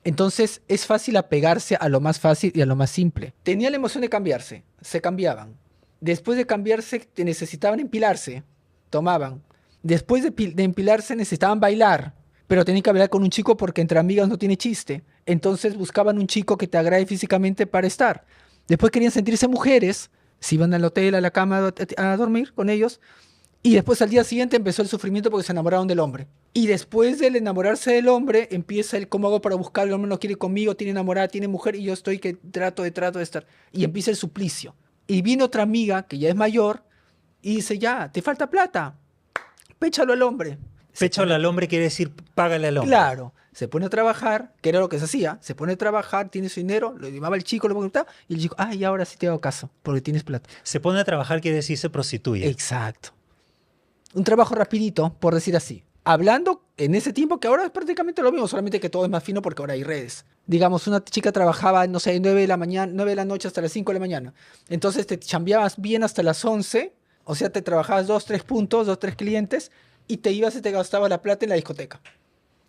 Speaker 1: Entonces es fácil apegarse a lo más fácil y a lo más simple. Tenía la emoción de cambiarse, se cambiaban. Después de cambiarse necesitaban empilarse, tomaban. Después de empilarse necesitaban bailar, pero tenían que bailar con un chico porque entre amigas no tiene chiste. Entonces buscaban un chico que te agrade físicamente para estar. Después querían sentirse mujeres, se iban al hotel, a la cama a dormir con ellos. Y después al día siguiente empezó el sufrimiento porque se enamoraron del hombre. Y después del enamorarse del hombre, empieza el cómo hago para buscar, el hombre no quiere conmigo, tiene enamorada, tiene mujer, y yo estoy que trato de estar. Y empieza el suplicio. Y viene otra amiga, que ya es mayor, y dice, ya, te falta plata, péchalo al hombre.
Speaker 2: Péchalo al hombre quiere decir págale al hombre.
Speaker 1: Claro, se pone a trabajar, que era lo que se hacía, se pone a trabajar, tiene su dinero, lo llevaba el chico, lo preguntaba, y el chico, y ahora sí te hago caso, porque tienes plata.
Speaker 2: Se pone a trabajar quiere decir se prostituye.
Speaker 1: Exacto. Un trabajo rapidito, por decir así. Hablando en ese tiempo que ahora es prácticamente lo mismo, solamente que todo es más fino porque ahora hay redes. Digamos, una chica trabajaba, no sé, 9 de la mañana, 9 de la noche hasta las 5 de la mañana. Entonces te chambeabas bien hasta las 11, o sea, te trabajabas 2, 3 puntos, 2, 3 clientes, y te ibas y te gastabas la plata en la discoteca.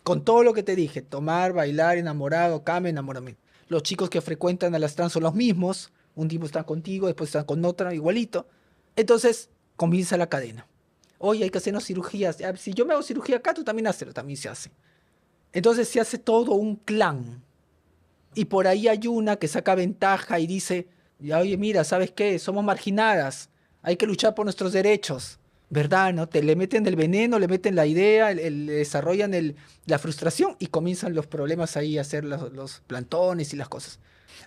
Speaker 1: Con todo lo que te dije, tomar, bailar, enamorado, cama, enamoramiento. Los chicos que frecuentan a las trans son los mismos. Un tiempo están contigo, después están con otra, igualito. Entonces comienza la cadena. Oye, hay que hacernos cirugías. Si yo me hago cirugía acá, tú también hazlo, también se hace. Entonces se hace todo un clan. Y por ahí hay una que saca ventaja y dice, ya, oye, mira, ¿sabes qué? Somos marginadas. Hay que luchar por nuestros derechos. ¿Verdad? ¿No? Le meten el veneno, le meten la idea, le desarrollan la frustración y comienzan los problemas ahí a hacer los plantones y las cosas.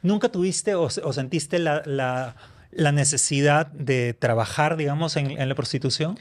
Speaker 2: ¿Nunca tuviste o sentiste la necesidad de trabajar, digamos, en la prostitución?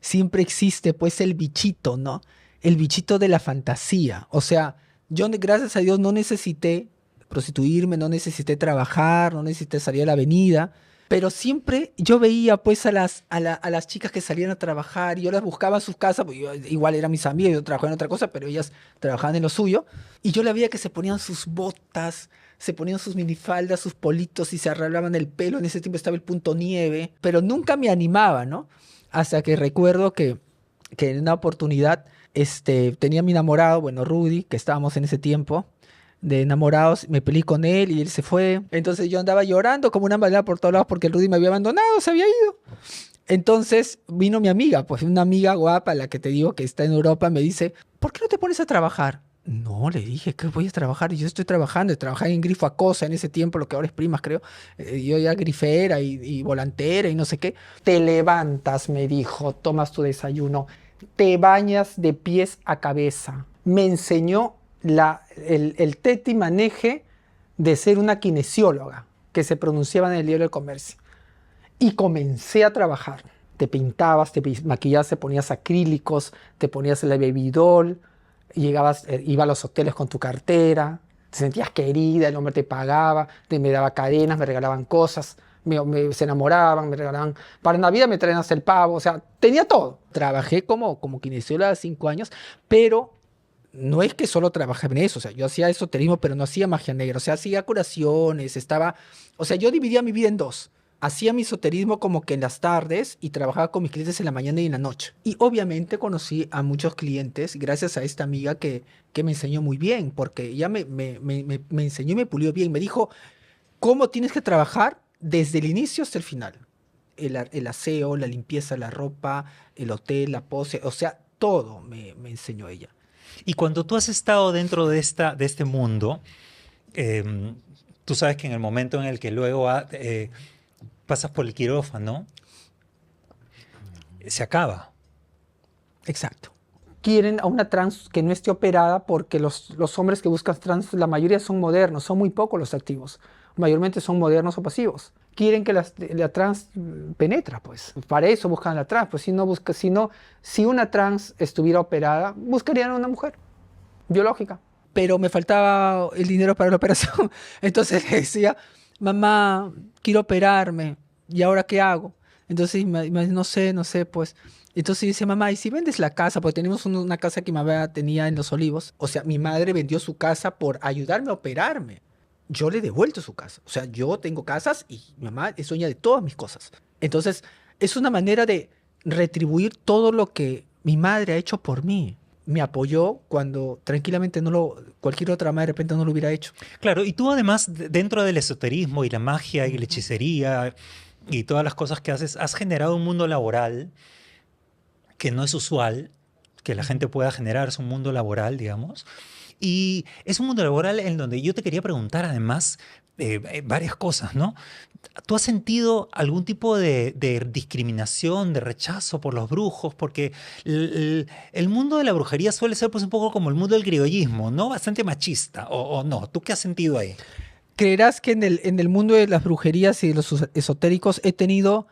Speaker 1: Siempre existe pues el bichito, ¿no? El bichito de la fantasía. O sea, yo gracias a Dios no necesité prostituirme, no necesité trabajar, no necesité salir a la avenida, pero siempre yo veía pues a las chicas que salían a trabajar y yo las buscaba en sus casas, porque igual eran mis amigas, yo trabajaba en otra cosa, pero ellas trabajaban en lo suyo, y yo la veía que se ponían sus botas, se ponían sus minifaldas, sus politos y se arreglaban el pelo. En ese tiempo estaba el punto nieve, pero nunca me animaba, ¿no? Hasta que recuerdo que en una oportunidad tenía a mi enamorado, bueno, Rudy, que estábamos en ese tiempo de enamorados, me peleé con él y él se fue. Entonces yo andaba llorando como una maldad por todos lados porque el Rudy me había abandonado, se había ido. Entonces vino mi amiga, pues una amiga guapa, la que te digo que está en Europa, me dice, ¿por qué no te pones a trabajar? No, le dije, ¿qué voy a trabajar? Yo estoy trabajando, trabajaba en Grifo Acosa en ese tiempo, lo que ahora es Primas, creo. Yo ya grifera y volantera y no sé qué. Te levantas, me dijo, tomas tu desayuno, te bañas de pies a cabeza. Me enseñó el tete y maneje de ser una kinesióloga, que se pronunciaba en el libro del comercio. Y comencé a trabajar. Te pintabas, te maquillabas, te ponías acrílicos, te ponías el baby doll, llegabas, iba a los hoteles con tu cartera, te sentías querida, el hombre te pagaba, me daba cadenas, me regalaban cosas, se enamoraban, me regalaban, para Navidad me traían hasta el pavo, o sea, tenía todo. Trabajé como kinesióloga 5 años, pero no es que solo trabajaba en eso, o sea, yo hacía esoterismo, pero no hacía magia negra, o sea, hacía curaciones, o sea, yo dividía mi vida en dos. hacía mi esoterismo como que en las tardes y trabajaba con mis clientes en la mañana y en la noche. Y obviamente conocí a muchos clientes gracias a esta amiga que me enseñó muy bien, porque ella me enseñó y me pulió bien. Me dijo cómo tienes que trabajar desde el inicio hasta el final. El aseo, la limpieza, la ropa, el hotel, la pose, o sea, todo me enseñó ella.
Speaker 2: Y cuando tú has estado dentro de este mundo, em, tú sabes que en el momento en el que luego pasas por el quirófano, se acaba.
Speaker 1: Exacto. Quieren a una trans que no esté operada porque los hombres que buscan trans, la mayoría son modernos, son muy pocos los activos. Mayormente son modernos o pasivos. Quieren que la trans penetra, pues. Para eso buscan a la trans. Pues si una trans estuviera operada, buscarían a una mujer biológica. Pero me faltaba el dinero para la operación. Entonces le decía, mamá, quiero operarme. ¿Y ahora qué hago? Entonces no sé, pues. Entonces dice, mamá, ¿y si vendes la casa? Porque tenemos una casa que mi mamá tenía en Los Olivos. O sea, mi madre vendió su casa por ayudarme a operarme. Yo le he devuelto su casa. O sea, yo tengo casas y mi mamá es dueña de todas mis cosas. Entonces, es una manera de retribuir todo lo que mi madre ha hecho por mí. Me apoyó cuando tranquilamente cualquier otra madre de repente no lo hubiera hecho.
Speaker 2: Claro, y tú además, dentro del esoterismo y la magia y la hechicería y todas las cosas que haces, has generado un mundo laboral que no es usual, que la gente pueda generar, es un mundo laboral, digamos. Y es un mundo laboral en donde yo te quería preguntar además varias cosas, ¿no? ¿Tú has sentido algún tipo de discriminación, de rechazo por los brujos? Porque el mundo de la brujería suele ser pues un poco como el mundo del criollismo, ¿no? Bastante machista, o no. ¿Tú qué has sentido ahí?
Speaker 1: Creerás que en el mundo de las brujerías y de los esotéricos he tenido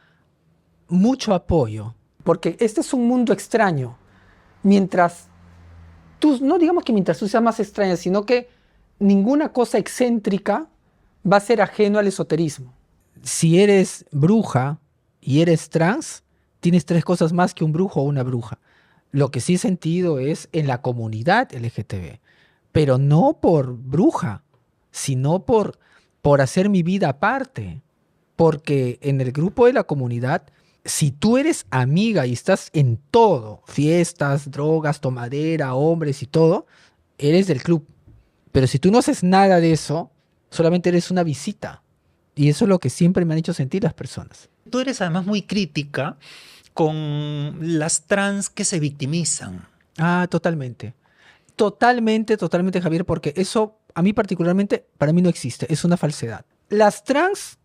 Speaker 1: mucho apoyo. Porque este es un mundo extraño. Mientras no digamos que mientras tú seas más extraña, sino que ninguna cosa excéntrica va a ser ajeno al esoterismo. Si eres bruja y eres trans, tienes tres cosas más que un brujo o una bruja. Lo que sí he sentido es en la comunidad LGTB, pero no por bruja, sino por hacer mi vida aparte. Porque en el grupo de la comunidad, si tú eres amiga y estás en todo, fiestas, drogas, tomadera, hombres y todo, eres del club. Pero si tú no haces nada de eso, solamente eres una visita. Y eso es lo que siempre me han hecho sentir las personas.
Speaker 2: Tú eres además muy crítica con las trans que se victimizan.
Speaker 1: Ah, totalmente. Totalmente, totalmente, Javier, porque eso a mí particularmente, para mí no existe, es una falsedad. Las trans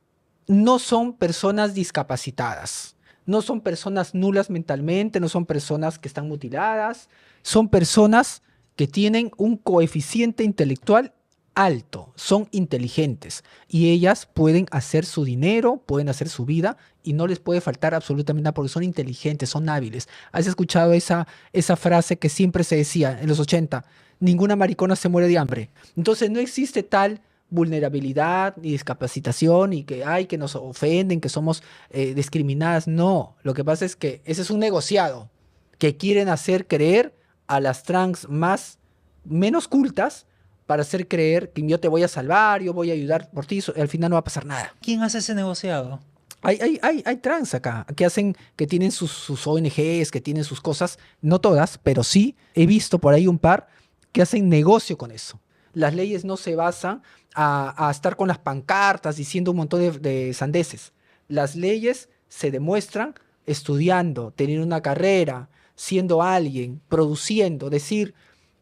Speaker 1: no son personas discapacitadas, no son personas nulas mentalmente, no son personas que están mutiladas, son personas que tienen un coeficiente intelectual alto, son inteligentes y ellas pueden hacer su dinero, pueden hacer su vida y no les puede faltar absolutamente nada porque son inteligentes, son hábiles. ¿Has escuchado esa frase que siempre se decía en los 80? Ninguna maricona se muere de hambre. Entonces no existe tal vulnerabilidad ni discapacitación y que hay que nos ofenden, que somos discriminadas. No, lo que pasa es que ese es un negociado que quieren hacer creer a las trans menos cultas para hacer creer que yo te voy a salvar, yo voy a ayudar por ti, al final no va a pasar nada.
Speaker 2: ¿Quién hace ese negociado?
Speaker 1: Hay trans acá, que tienen sus ONGs, que tienen sus cosas, no todas, pero sí he visto por ahí un par que hacen negocio con eso. Las leyes no se basan a estar con las pancartas diciendo un montón de sandeces. Las leyes se demuestran estudiando, teniendo una carrera, siendo alguien, produciendo, decir,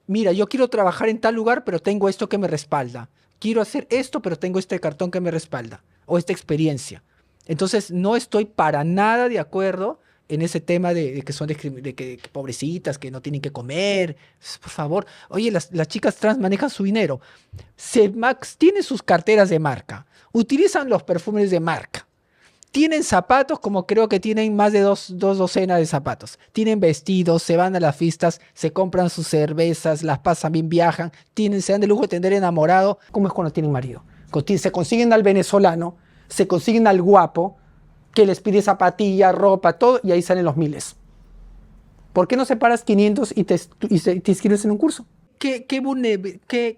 Speaker 1: mira, yo quiero trabajar en tal lugar, pero tengo esto que me respalda. Quiero hacer esto, pero tengo este cartón que me respalda, o esta experiencia. Entonces, no estoy para nada de acuerdo en ese tema de que son que pobrecitas, que no tienen que comer. Por favor, oye, las chicas trans manejan su dinero. Tienen sus carteras de marca, utilizan los perfumes de marca. Tienen zapatos como creo que tienen más de dos docenas de zapatos. Tienen vestidos, se van a las fiestas, se compran sus cervezas, las pasan bien, viajan, se dan de lujo de tener enamorado. ¿Cómo es cuando tienen marido? Se consiguen al venezolano, se consiguen al guapo, que les pide zapatilla, ropa, todo, y ahí salen los miles. ¿Por qué no separas 500 y te inscribes en un curso? ¿Qué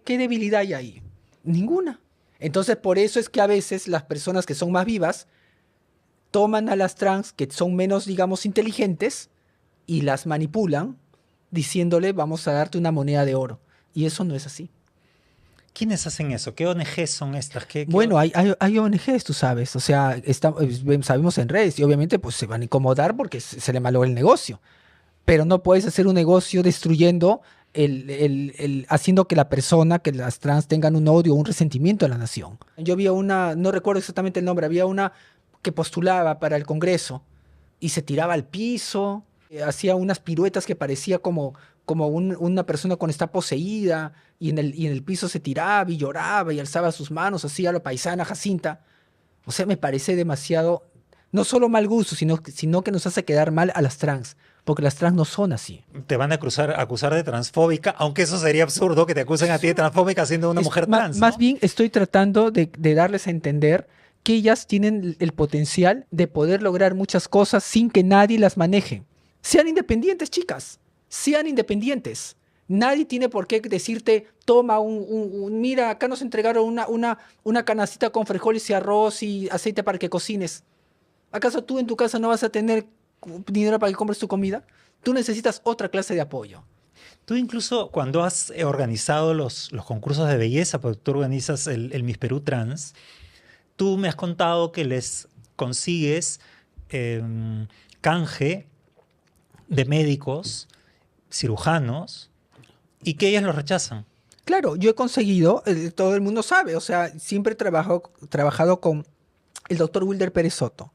Speaker 1: debilidad hay ahí? Ninguna. Entonces, por eso es que a veces las personas que son más vivas toman a las trans que son menos, digamos, inteligentes y las manipulan diciéndole vamos a darte una moneda de oro. Y eso no es así.
Speaker 2: ¿Quiénes hacen eso? ¿Qué ONGs son estas?
Speaker 1: Bueno, hay ONGs, tú sabes, o sea, sabemos en redes y obviamente pues se van a incomodar porque se le malogra el negocio, pero no puedes hacer un negocio destruyendo, haciendo que la persona, que las trans tengan un odio, un resentimiento a la nación. Yo vi una, no recuerdo exactamente el nombre, había una que postulaba para el Congreso y se tiraba al piso, hacía unas piruetas que parecía como una persona cuando está poseída y en el piso se tiraba y lloraba y alzaba sus manos así a la paisana Jacinta. O sea, me parece demasiado, no solo mal gusto, sino que nos hace quedar mal a las trans, porque las trans no son así.
Speaker 2: Te van a acusar de transfóbica, aunque eso sería absurdo que te acusen a ti de transfóbica siendo una mujer trans,
Speaker 1: Más
Speaker 2: ¿no?
Speaker 1: bien estoy tratando de darles a entender que ellas tienen el potencial de poder lograr muchas cosas sin que nadie las maneje. Sean independientes, chicas, sean independientes. Nadie tiene por qué decirte, toma mira, acá nos entregaron una canastita con frijoles y arroz y aceite para que cocines. ¿Acaso tú en tu casa no vas a tener dinero para que compres tu comida? Tú necesitas otra clase de apoyo.
Speaker 2: Tú incluso cuando has organizado los concursos de belleza, porque tú organizas el Miss Perú Trans, tú me has contado que les consigues canje de médicos, cirujanos, y que ellas lo rechazan.
Speaker 1: Claro, yo he conseguido, todo el mundo sabe, o sea, siempre he trabajado con el doctor Wilder Pérez Soto.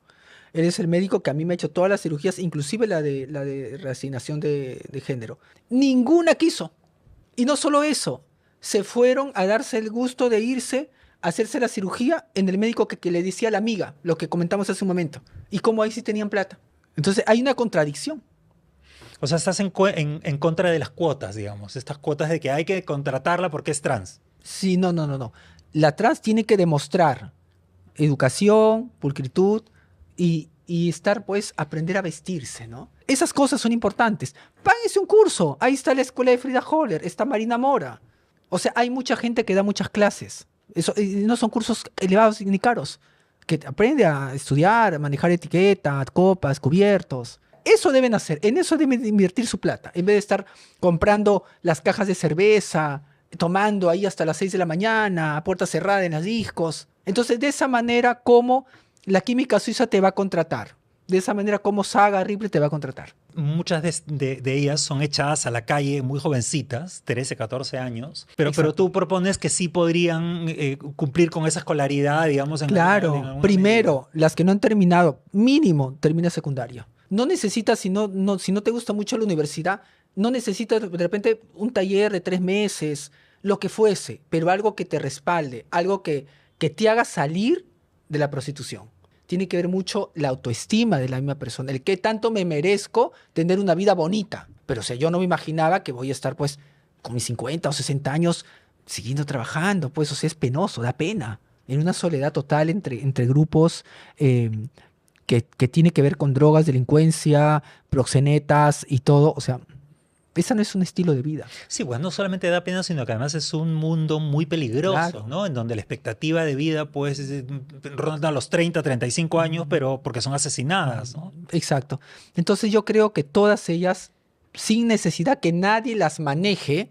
Speaker 1: Él es el médico que a mí me ha hecho todas las cirugías, inclusive la de reasignación de género. Ninguna quiso. Y no solo eso, se fueron a darse el gusto de irse a hacerse la cirugía en el médico que le decía a la amiga, lo que comentamos hace un momento. Y como ahí sí tenían plata. Entonces hay una contradicción.
Speaker 2: O sea, estás en contra de las cuotas, digamos, estas cuotas de que hay que contratarla porque es trans.
Speaker 1: Sí, no, no, no, no. La trans tiene que demostrar educación, pulcritud y estar, pues, aprender a vestirse, ¿no? Esas cosas son importantes. Páguense un curso. Ahí está la escuela de Frida Holler, está Marina Mora. O sea, hay mucha gente que da muchas clases. Eso, y no son cursos elevados ni caros. Que aprende a estudiar, a manejar etiquetas, copas, cubiertos. Eso deben hacer. En eso deben invertir su plata. En vez de estar comprando las cajas de cerveza, tomando ahí hasta las 6 de la mañana, a puerta cerrada en las discos. Entonces, de esa manera, como la química suiza te va a contratar. De esa manera, como Saga Ripley te va a contratar.
Speaker 2: Muchas de ellas son echadas a la calle muy jovencitas, 13, 14 años, pero
Speaker 1: Exacto.
Speaker 2: tú propones que sí podrían cumplir con esa escolaridad, digamos, en
Speaker 1: Claro,
Speaker 2: alguna
Speaker 1: primero, las que no han terminado, mínimo, termina secundario. No necesitas, si no te gusta mucho la universidad, no necesitas de repente un taller de 3 meses, lo que fuese, pero algo que te respalde, algo que te haga salir de la prostitución. Tiene que ver mucho la autoestima de la misma persona, el qué tanto me merezco tener una vida bonita. Pero o sea, yo no me imaginaba que voy a estar pues con mis 50 o 60 años siguiendo trabajando, pues o sea, es penoso, da pena. En una soledad total entre grupos eh, que tiene que ver con drogas, delincuencia, proxenetas y todo. O sea, ese no es un estilo de vida.
Speaker 2: Sí, bueno, no solamente da pena, sino que además es un mundo muy peligroso,
Speaker 1: Claro.
Speaker 2: ¿no? En donde la expectativa de vida, pues, ronda los 30, 35 años, pero porque son asesinadas, ¿no?
Speaker 1: Exacto. Entonces yo creo que todas ellas, sin necesidad que nadie las maneje,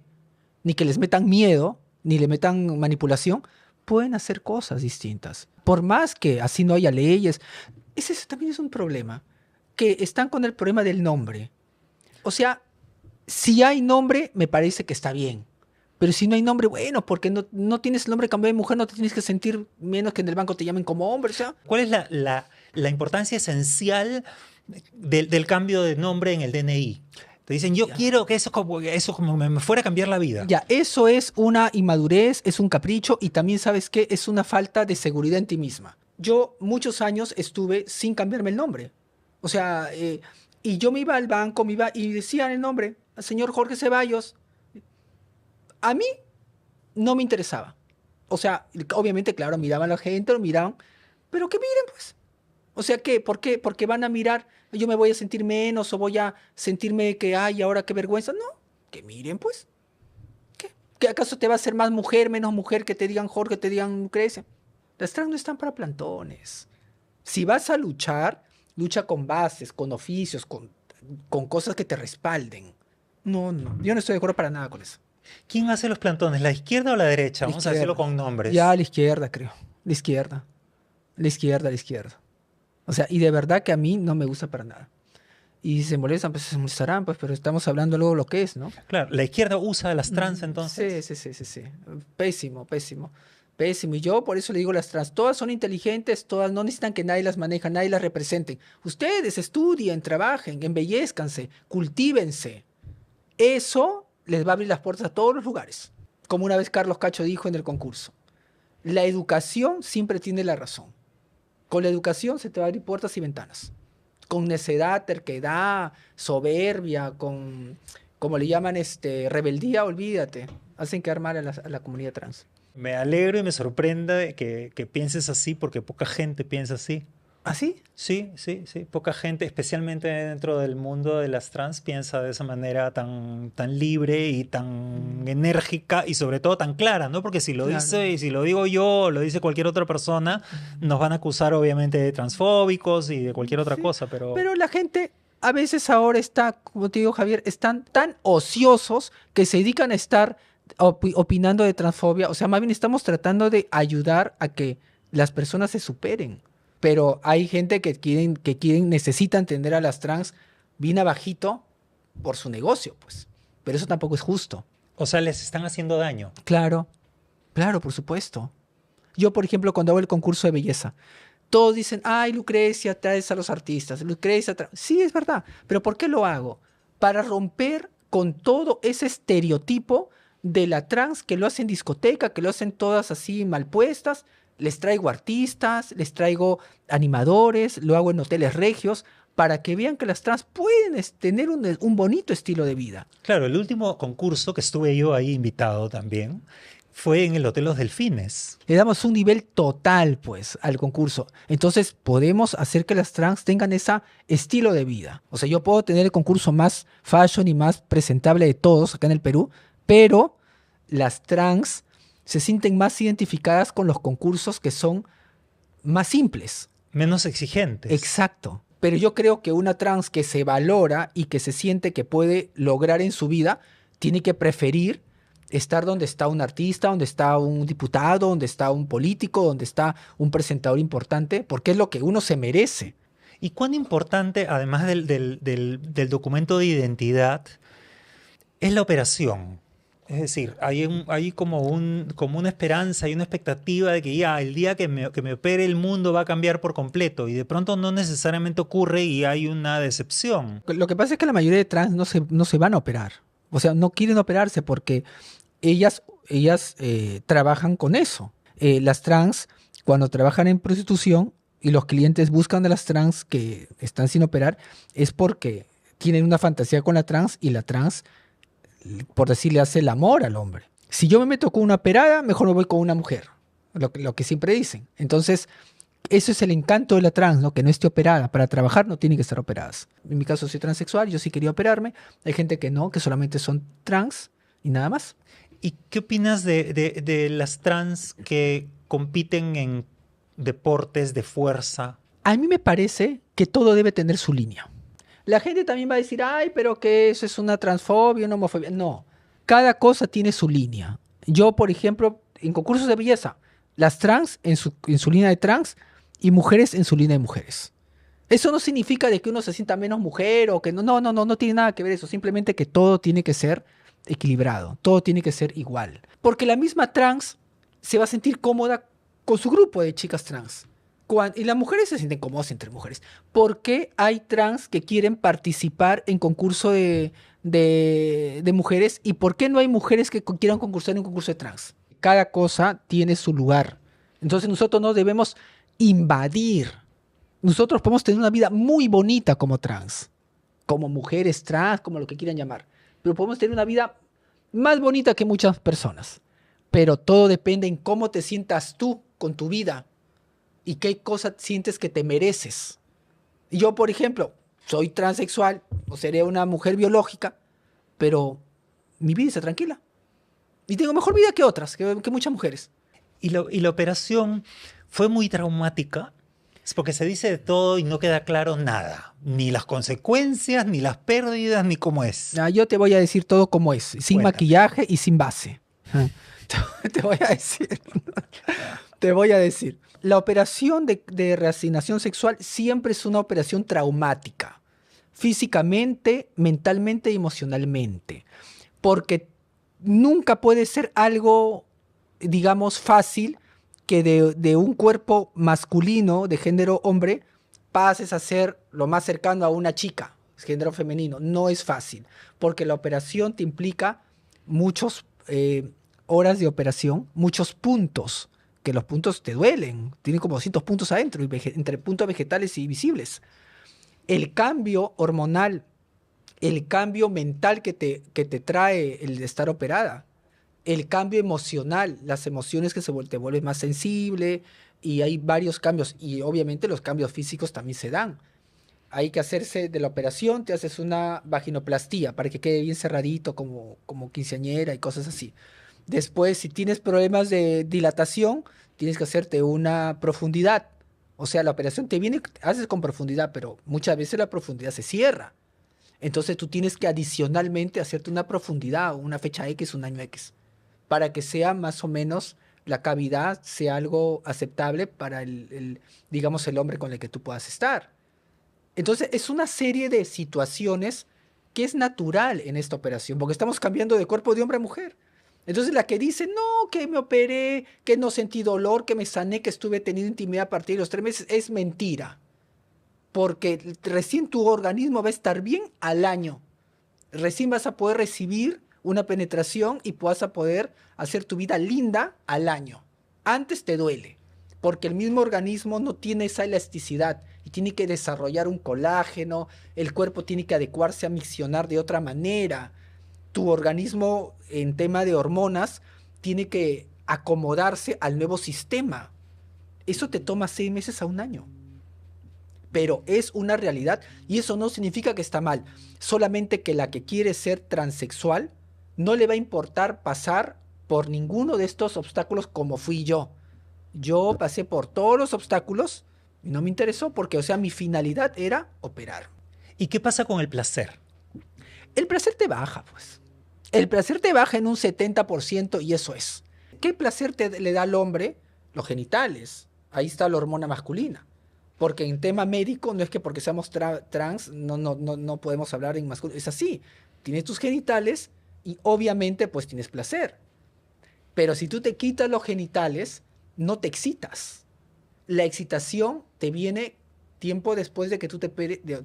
Speaker 1: ni que les metan miedo, ni le metan manipulación, pueden hacer cosas distintas. Por más que así no haya leyes. Ese también es un problema, que están con el problema del nombre. O sea, si hay nombre, me parece que está bien. Pero si no hay nombre, bueno, porque no tienes el nombre cambiado de mujer, no te tienes que sentir menos que en el banco te llamen como hombre. O sea,
Speaker 2: ¿Cuál es la importancia esencial del cambio de nombre en el DNI? Te dicen, yo
Speaker 1: ya.
Speaker 2: quiero que eso como me fuera a cambiar la vida.
Speaker 1: Ya, eso es una inmadurez, es un capricho y también, ¿sabes qué? Es una falta de seguridad en ti misma. Yo muchos años estuve sin cambiarme el nombre. O sea, y yo me iba al banco, me iba y decían el nombre, señor Jorge Ceballos. A mí no me interesaba. O sea, obviamente, claro, miraban a la gente, lo miraban, pero que miren, pues. O sea, ¿qué? ¿Por qué? Porque van a mirar, yo me voy a sentir menos o voy a sentirme que, ay, ahora qué vergüenza. No, que miren, pues. ¿Qué? ¿Qué acaso te va a hacer más mujer, menos mujer que te digan Jorge, te digan Lucrecia? Las trans no están para plantones. Si vas a luchar, lucha con bases, con oficios, con cosas que te respalden. No, no, yo no estoy de acuerdo para nada con eso.
Speaker 2: ¿Quién hace los plantones, la izquierda o la derecha?
Speaker 1: La
Speaker 2: Vamos a decirlo
Speaker 1: izquierda.
Speaker 2: con
Speaker 1: Ya a
Speaker 2: nombres.
Speaker 1: la izquierda, creo. La izquierda. La izquierda, la izquierda. O sea, y de verdad que a mí no me gusta para nada. Y si se molestan, pues se molestarán, pues, pero estamos hablando luego lo que es, ¿no?
Speaker 2: Claro, la izquierda usa a las trans
Speaker 1: Sí,
Speaker 2: entonces.
Speaker 1: sí, sí, sí, sí. Pésimo, pésimo. Pésimo. Y yo por eso le digo las trans, todas son inteligentes, todas no necesitan que nadie las maneje, nadie las represente. Ustedes estudien, trabajen, embellezcanse, cultívense. Eso les va a abrir las puertas a todos los lugares. Como una vez Carlos Cacho dijo en el concurso, la educación siempre tiene la razón. Con la educación se te va a abrir puertas y ventanas. Con necedad, terquedad, soberbia, como le llaman, rebeldía, olvídate. Hacen quedar mal a la comunidad trans.
Speaker 2: Me alegro y me sorprende de que pienses así porque poca gente piensa así.
Speaker 1: ¿Así?
Speaker 2: Sí, sí, sí. Poca gente, especialmente dentro del mundo de las trans, piensa de esa manera tan libre y tan
Speaker 1: Mm,
Speaker 2: enérgica y sobre todo tan clara, ¿no? Porque si lo
Speaker 1: claro.
Speaker 2: dice, y si lo digo yo o lo dice cualquier otra persona,
Speaker 1: Mm,
Speaker 2: nos van a acusar obviamente de transfóbicos y de cualquier otra
Speaker 1: sí,
Speaker 2: cosa, pero
Speaker 1: pero la gente a veces ahora está, como te digo, Javier, están tan ociosos que se dedican a estar opinando de transfobia. O sea, más bien estamos tratando de ayudar a que las personas se superen. Pero hay gente que quieren, necesitan entender a las trans bien abajito por su negocio, pues. Pero eso tampoco es justo.
Speaker 2: o sea, les están haciendo daño.
Speaker 1: Claro, claro, por supuesto. Yo, por ejemplo, cuando hago el concurso de belleza, todos dicen, ay, Lucrecia, traes a los artistas, Lucrecia, sí, es verdad, pero ¿por qué lo hago? Para romper con todo ese estereotipo de la trans que lo hacen en discoteca, que lo hacen todas así mal puestas. Les traigo artistas, les traigo animadores, lo hago en hoteles regios, para que vean que las trans pueden tener un bonito estilo de vida.
Speaker 2: Claro, el último concurso que estuve yo ahí invitado también fue en el Hotel Los Delfines.
Speaker 1: Le damos un nivel total, pues, al concurso. Entonces, podemos hacer que las trans tengan ese estilo de vida. O sea, yo puedo tener el concurso más fashion y más presentable de todos acá en el Perú, pero las trans se sienten más identificadas con los concursos que son más simples.
Speaker 2: Menos exigentes.
Speaker 1: Exacto. Pero yo creo que una trans que se valora y que se siente que puede lograr en su vida, tiene que preferir estar donde está un artista, donde está un diputado, donde está un político, donde está un presentador importante, porque es lo que uno se merece.
Speaker 2: ¿Y cuán importante, además del documento de identidad, es la operación? Es decir, hay como una esperanza y una expectativa de que ya el día que me opere el mundo va a cambiar por completo y de pronto no necesariamente ocurre y hay una decepción.
Speaker 1: Lo que pasa es que la mayoría de trans no se van a operar. O sea, no quieren operarse porque ellas trabajan con eso. Las trans, cuando trabajan en prostitución y los clientes buscan de las trans que están sin operar, es porque tienen una fantasía con la trans y la trans, por decirle, hace el amor al hombre. Si yo me meto con una operada, mejor me voy con una mujer. Lo que siempre dicen. Entonces, eso es el encanto de la trans, ¿no? Que no esté operada. Para trabajar no tienen que estar operadas. En mi caso soy transexual, yo sí quería operarme. Hay gente que no, que solamente son trans y nada más.
Speaker 2: ¿Y qué opinas de las trans que compiten en deportes de fuerza?
Speaker 1: A mí me parece que todo debe tener su línea. La gente también va a decir, ay, pero que eso es una transfobia, una homofobia. No, cada cosa tiene su línea. Yo, por ejemplo, en concursos de belleza, las trans en su línea de trans y mujeres en su línea de mujeres. Eso no significa de que uno se sienta menos mujer o que no, no, no, no, no tiene nada que ver eso. Simplemente que todo tiene que ser equilibrado, todo tiene que ser igual. Porque la misma trans se va a sentir cómoda con su grupo de chicas trans. Y las mujeres se sienten cómodas entre mujeres. ¿Por qué hay trans que quieren participar en concurso de mujeres? ¿Y por qué no hay mujeres que quieran concursar en un concurso de trans? Cada cosa tiene su lugar. Entonces nosotros no debemos invadir. Nosotros podemos tener una vida muy bonita como trans, como mujeres trans, como lo que quieran llamar. Pero podemos tener una vida más bonita que muchas personas. Pero todo depende en cómo te sientas tú con tu vida y qué cosa sientes que te mereces. Yo, por ejemplo, soy transexual o seré una mujer biológica, pero mi vida está tranquila. Y tengo mejor vida que otras, que muchas mujeres.
Speaker 2: ¿Y la operación fue muy traumática? Es porque se dice de todo y no queda claro nada. Ni las consecuencias, ni las pérdidas, ni cómo es.
Speaker 1: Yo te voy a decir todo como es, sin
Speaker 2: Cuéntame.
Speaker 1: maquillaje y sin base. Ah, Te voy a decir. Te voy a decir. La operación de reasignación sexual siempre es una operación traumática, físicamente, mentalmente y emocionalmente, porque nunca puede ser algo, digamos, fácil que de un cuerpo masculino de género hombre pases a ser lo más cercano a una chica, género femenino. No es fácil, porque la operación te implica muchos horas de operación, muchos puntos, que los puntos te duelen, tienen como 200 puntos adentro, entre puntos vegetales y visibles. El cambio hormonal, el cambio mental que te trae el de estar operada, el cambio emocional, las emociones que te vuelves más sensible, y hay varios cambios, y obviamente los cambios físicos también se dan. Hay que hacerse de la operación, te haces una vaginoplastía para que quede bien cerradito como quinceañera y cosas así. Después, si tienes problemas de dilatación, tienes que hacerte una profundidad. O sea, la operación te viene, haces con profundidad, pero muchas veces la profundidad se cierra. Entonces tú tienes que adicionalmente hacerte una profundidad, una fecha X, un año X, para que sea más o menos la cavidad sea algo aceptable para digamos, el hombre con el que tú puedas estar. Entonces es una serie de situaciones que es natural en esta operación, porque estamos cambiando de cuerpo de hombre a mujer. Entonces la que dice, no, que me operé, que no sentí dolor, que me sané, que estuve teniendo intimidad a partir de los 3 meses, es mentira. Porque recién tu organismo va a estar bien al año. Recién vas a poder recibir una penetración y vas a poder hacer tu vida linda al año. Antes te duele, porque el mismo organismo no tiene esa elasticidad y tiene que desarrollar un colágeno, el cuerpo tiene que adecuarse a miccionar de otra manera. Tu organismo en tema de hormonas tiene que acomodarse al nuevo sistema. Eso te toma 6 meses a un año. Pero es una realidad y eso no significa que está mal. Solamente que la que quiere ser transexual no le va a importar pasar por ninguno de estos obstáculos como fui yo. Yo pasé por todos los obstáculos y no me interesó porque, o sea, mi finalidad era operar.
Speaker 2: ¿Y qué pasa con el placer?
Speaker 1: El placer te baja, pues. El placer te baja en un 70% y eso es. ¿Qué placer le da al hombre? Los genitales. Ahí está la hormona masculina. Porque en tema médico no es que porque seamos trans no podemos hablar en masculino. Es así. Tienes tus genitales y obviamente pues tienes placer. Pero si tú te quitas los genitales, no te excitas. La excitación te viene tiempo después de que tú te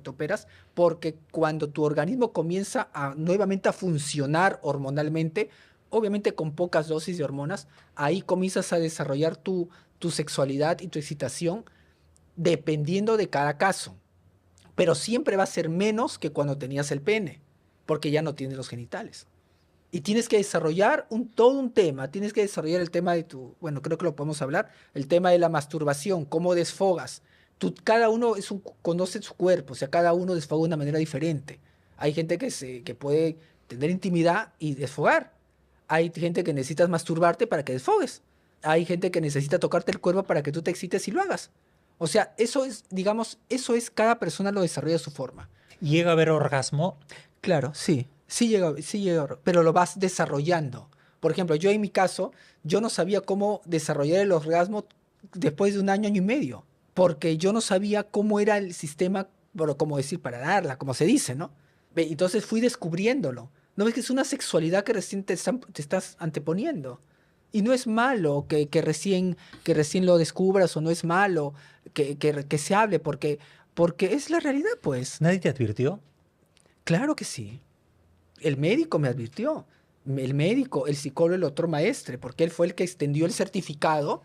Speaker 1: operas, porque cuando tu organismo comienza nuevamente a funcionar hormonalmente, obviamente con pocas dosis de hormonas, ahí comienzas a desarrollar tu sexualidad y tu excitación dependiendo de cada caso. Pero siempre va a ser menos que cuando tenías el pene, porque ya no tienes los genitales. Y tienes que desarrollar todo un tema, tienes que desarrollar el tema de bueno, creo que lo podemos hablar, el tema de la masturbación, cómo desfogas. Cada uno conoce su cuerpo, o sea, cada uno desfoga de una manera diferente. Hay gente que puede tener intimidad y desfogar. Hay gente que necesitas masturbarte para que desfogues. Hay gente que necesita tocarte el cuerpo para que tú te excites y lo hagas. O sea, eso es, digamos, cada persona lo desarrolla a su forma.
Speaker 2: ¿Llega a haber orgasmo?
Speaker 1: Claro, sí, sí llega, pero lo vas desarrollando. Por ejemplo, yo en mi caso, yo no sabía cómo desarrollar el orgasmo después de un año, año y medio, porque yo no sabía cómo era el sistema, bueno, como decir, para darla, como se dice, ¿no? Entonces fui descubriéndolo. ¿No ves que es una sexualidad que recién te estás anteponiendo? Y no es malo que recién lo descubras, o no es malo que se hable, porque es la realidad, pues.
Speaker 2: ¿Nadie te advirtió?
Speaker 1: Claro que sí. El médico me advirtió. El médico, el psicólogo, el doctor Maestre, porque él fue el que extendió el certificado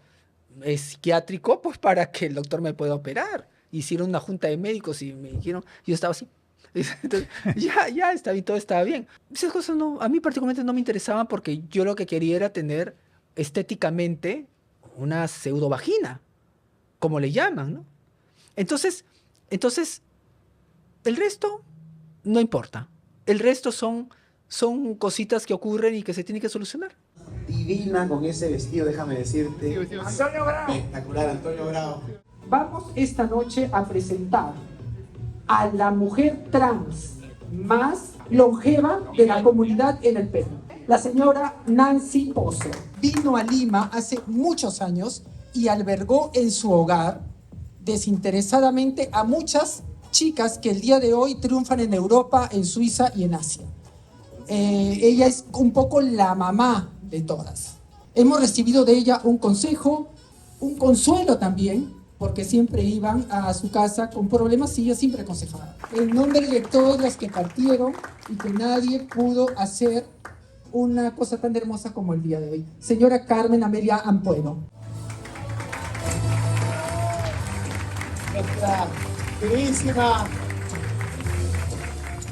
Speaker 1: psiquiátrico, pues para que el doctor me pueda operar. Hicieron una junta de médicos y me dijeron, yo estaba así. Entonces, ya está bien, todo estaba bien. Esas cosas no, a mí particularmente no me interesaban, porque yo lo que quería era tener estéticamente una pseudovagina, como le llaman, ¿no? Entonces, el resto no importa. El resto son cositas que ocurren y que se tienen que solucionar.
Speaker 3: Divina con ese vestido, déjame decirte.
Speaker 4: Antonio Bravo.
Speaker 3: Espectacular, Antonio Bravo. Vamos esta noche a presentar a la mujer trans más longeva de la comunidad en el Perú, la señora Nancy Pozo. Vino a Lima hace muchos años y albergó en su hogar desinteresadamente a muchas chicas que el día de hoy triunfan en Europa, en Suiza y en Asia. Ella es un poco la mamá de todas. Hemos recibido de ella un consejo, un consuelo también, porque siempre iban a su casa con problemas y ella siempre aconsejaba. En nombre de todas las que partieron y que nadie pudo hacer una cosa tan hermosa como el día de hoy. Señora Carmen Amelia Ampuero. Nuestra queridísima.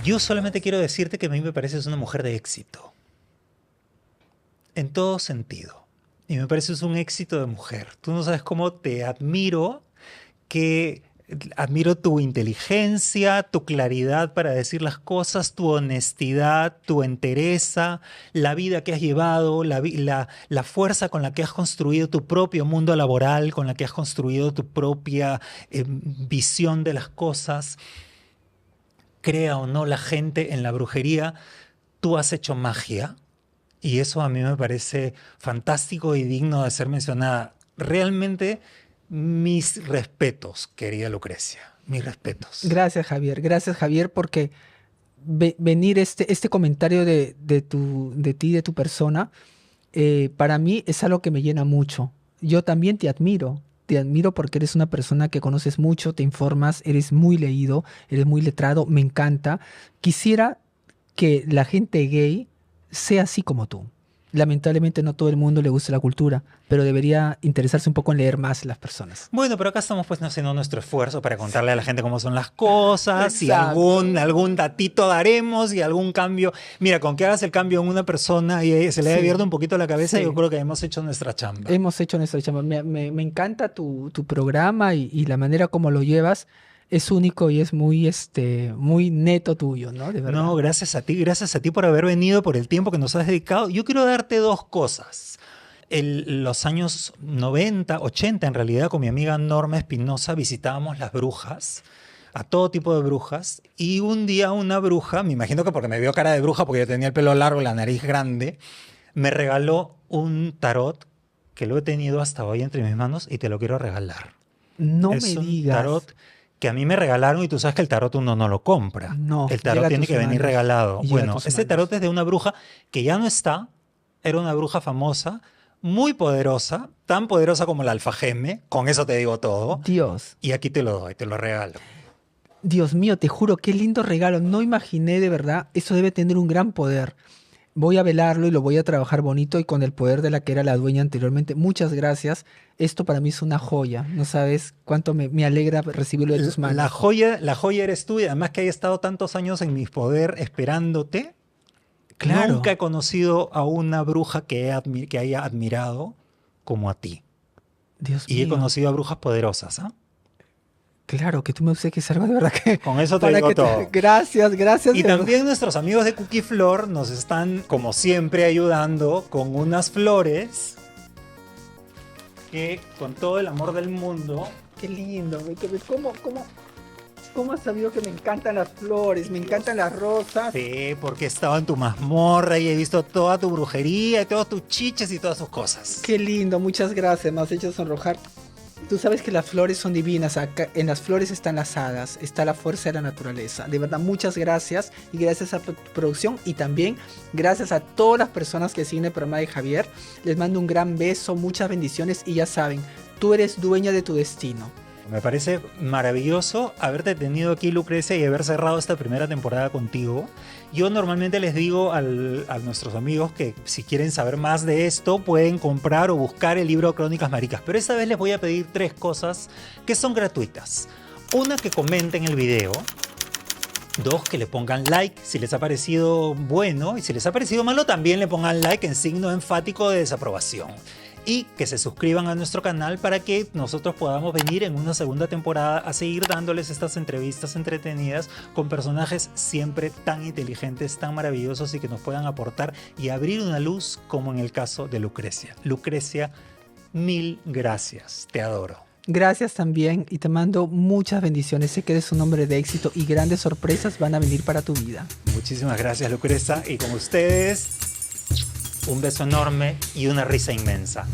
Speaker 2: Yo solamente quiero decirte que a mí me pareces una mujer de éxito. En todo sentido. Y me pareces un éxito de mujer. Tú no sabes cómo te admiro, que admiro tu inteligencia, tu claridad para decir las cosas, tu honestidad, tu entereza, la vida que has llevado, la fuerza con la que has construido tu propio mundo laboral, con la que has construido tu propia visión de las cosas. Crea o no la gente en la brujería, tú has hecho magia y eso a mí me parece fantástico y digno de ser mencionada. Realmente mis respetos, querida Lucrecia, mis respetos.
Speaker 1: Gracias, Javier, porque venir este comentario de ti, de tu persona, para mí es algo que me llena mucho. Yo también te admiro. Te admiro porque eres una persona que conoces mucho, te informas, eres muy leído, eres muy letrado, me encanta. Quisiera que la gente gay sea así como tú. Lamentablemente no todo el mundo le gusta la cultura, pero debería interesarse un poco en leer más las personas.
Speaker 2: Bueno, pero acá estamos pues haciendo nuestro esfuerzo para contarle a la gente cómo son las cosas y
Speaker 1: Exacto.
Speaker 2: algún datito daremos y algún cambio. Mira, con que hagas el cambio en una persona y se le haya
Speaker 1: Sí,
Speaker 2: abierto un poquito la cabeza,
Speaker 1: sí.
Speaker 2: yo creo que hemos hecho nuestra chamba.
Speaker 1: Hemos hecho nuestra chamba. Me encanta tu programa y la manera como lo llevas. Es único y es muy neto tuyo, ¿no? De verdad.
Speaker 2: No, gracias a ti por haber venido, por el tiempo que nos has dedicado. Yo quiero darte dos cosas. Los años 90, 80 en realidad, con mi amiga Norma Espinosa visitábamos las brujas, a todo tipo de brujas, y un día una bruja, me imagino que porque me vio cara de bruja, porque yo tenía el pelo largo, la nariz grande, me regaló un tarot que lo he tenido hasta hoy entre mis manos y te lo quiero regalar.
Speaker 1: No
Speaker 2: Es
Speaker 1: me
Speaker 2: un
Speaker 1: digas.
Speaker 2: tarot que a mí me regalaron y tú sabes que el tarot uno no lo compra.
Speaker 1: No,
Speaker 2: El tarot
Speaker 1: llega a
Speaker 2: tiene
Speaker 1: tus
Speaker 2: que venir
Speaker 1: manos.
Speaker 2: regalado.
Speaker 1: Y llega a
Speaker 2: Bueno,
Speaker 1: tus
Speaker 2: ese
Speaker 1: manos.
Speaker 2: tarot es de una bruja que ya no está. Era una bruja famosa, muy poderosa, tan poderosa como la alfajeme. Con eso te digo todo.
Speaker 1: Dios,
Speaker 2: Y aquí te lo doy, te lo regalo.
Speaker 1: Dios mío, te juro, qué lindo regalo. No imaginé de verdad, eso debe tener un gran poder. Voy a velarlo y lo voy a trabajar bonito y con el poder de la que era la dueña anteriormente. Muchas gracias. Esto para mí es una joya. No sabes cuánto me alegra recibirlo de tus manos.
Speaker 2: La joya eres tú y además que haya estado tantos años en mi poder esperándote.
Speaker 1: Claro.
Speaker 2: Nunca he conocido a una bruja que haya admirado como a ti.
Speaker 1: Dios
Speaker 2: Y he
Speaker 1: mío.
Speaker 2: conocido a brujas poderosas, ¿ah?
Speaker 1: Claro, que tú me obsequies algo de verdad que...
Speaker 2: Con eso te
Speaker 1: para
Speaker 2: digo
Speaker 1: que
Speaker 2: todo.
Speaker 1: Gracias.
Speaker 2: Y
Speaker 1: de verdad.
Speaker 2: también nuestros amigos de Cookie Flor nos están, como siempre, ayudando con unas flores que, con todo el amor del mundo,
Speaker 1: Qué lindo. ¿Cómo has sabido que me encantan las flores? Me encantan las rosas.
Speaker 2: sí, porque he estado en tu mazmorra y he visto toda tu brujería y todos tus chiches y todas tus cosas.
Speaker 1: Qué lindo, muchas gracias. Me has hecho sonrojar. Tú sabes que las flores son divinas. Acá, en las flores están las hadas, está la fuerza de la naturaleza. De verdad, muchas gracias. Y gracias a tu producción y también gracias a todas las personas que siguen el programa de Javier. Les mando un gran beso, muchas bendiciones y ya saben, tú eres dueña de tu destino.
Speaker 2: Me parece maravilloso haberte tenido aquí, Lucrecia, y haber cerrado esta primera temporada contigo. Yo normalmente les digo a nuestros amigos que si quieren saber más de esto, pueden comprar o buscar el libro Crónicas Maricas. Pero esta vez les voy a pedir 3 cosas que son gratuitas. Una, que comenten el video. 2, que le pongan like si les ha parecido bueno. Y si les ha parecido malo, también le pongan like en signo enfático de desaprobación. Y que se suscriban a nuestro canal para que nosotros podamos venir en una segunda temporada a seguir dándoles estas entrevistas entretenidas con personajes siempre tan inteligentes, tan maravillosos y que nos puedan aportar y abrir una luz como en el caso de Lucrecia. Lucrecia, mil gracias. Te adoro.
Speaker 1: Gracias también y te mando muchas bendiciones. Sé que eres un hombre de éxito y grandes sorpresas van a venir para tu vida.
Speaker 2: Muchísimas gracias, Lucrecia. Y con ustedes, un beso enorme y una risa inmensa.